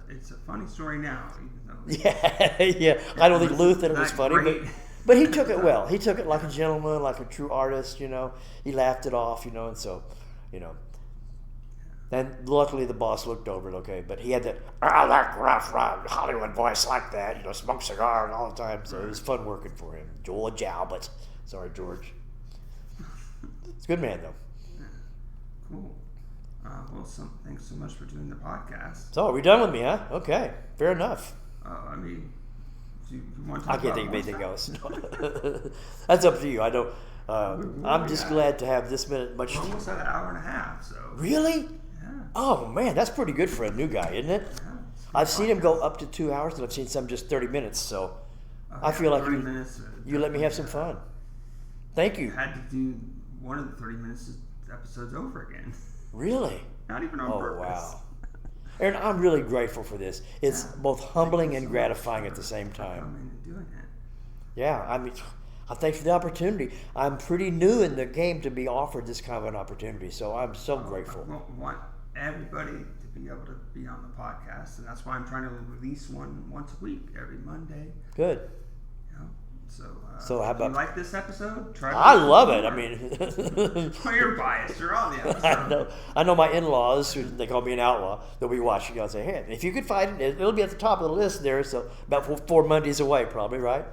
it's a funny story now, even though. Yeah. I don't think Lou thought it was funny, great. but he took it well. He took it like a gentleman, like a true artist. He laughed it off. And so, And luckily the boss looked over it okay, but he had that rough Hollywood voice like that, smoke cigar all the time. So it was fun working for him. George Albert. Sorry, George. It's a good man though. Yeah. Cool. Well, thanks so much for doing the podcast. So, are we done with me, huh? Okay, fair enough. I mean, do you want to I can't think of anything else. That's up to you. I don't. I'm just glad to have this minute much. We're almost at an hour and a half, so. Really? Yeah. Oh man, that's pretty good for a new guy, isn't it? Yeah, I've seen him go up to 2 hours, and I've seen some just 30 minutes. So I feel like 30 minutes you let me have some fun. Thank you. I had to do one of the 30 minutes episodes over again. Really? Not even on purpose. Wow. Aaron, I'm really grateful for this. It's both humbling and gratifying at the same time. Coming and doing it. Yeah, I mean, thanks for the opportunity. I'm pretty new in the game to be offered this kind of an opportunity, so I'm so grateful. I want everybody to be able to be on the podcast, and that's why I'm trying to release one once a week, every Monday. Good. You know? So how about? You like this episode? Try. I love it. I mean, well, you're biased. You're on the episode. I know my in-laws, who they call me an outlaw. They'll be watching. I'll say, "Hey, if you could find it, it'll be at the top of the list there." So about 4 Mondays away, probably, right?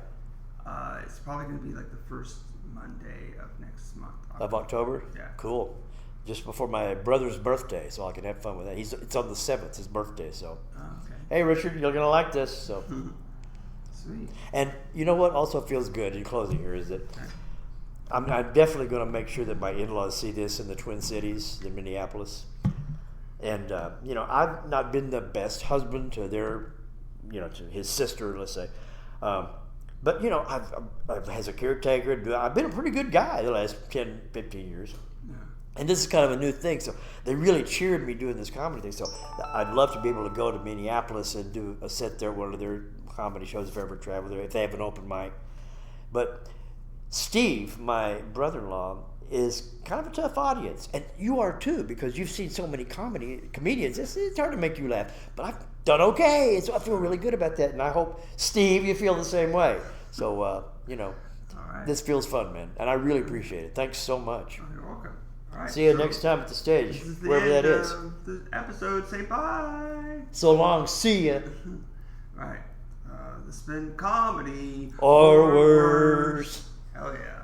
It's probably going to be like the first Monday of next month. Of October. Yeah. Cool. Just before my brother's birthday, so I can have fun with that. It's on the 7th, his birthday. So, Okay. hey, Richard, you're gonna like this. So. Sweet. And you know what also feels good in closing here is that I'm definitely going to make sure that my in-laws see this in the Twin Cities, in Minneapolis. And, I've not been the best husband to to his sister, let's say. But, I've as a caretaker, I've been a pretty good guy the last 10, 15 years. Yeah. And this is kind of a new thing, so they really cheered me doing this comedy thing. So I'd love to be able to go to Minneapolis and do a set there, one of their comedy shows if I ever travel there, if they have an open mic. But Steve, my brother-in-law, is kind of a tough audience, and you are too, because you've seen so many comedians. It's hard to make you laugh, but I've done okay, so I feel really good about that, and I hope, Steve, you feel the same way. So, All right. this feels fun, man, and I really appreciate it. Thanks so much. You're welcome. All right. See you next time at the stage, This is the wherever end that is. of the episode. Say bye. So long, see ya. All right. This has been comedy Or worse. Hell yeah.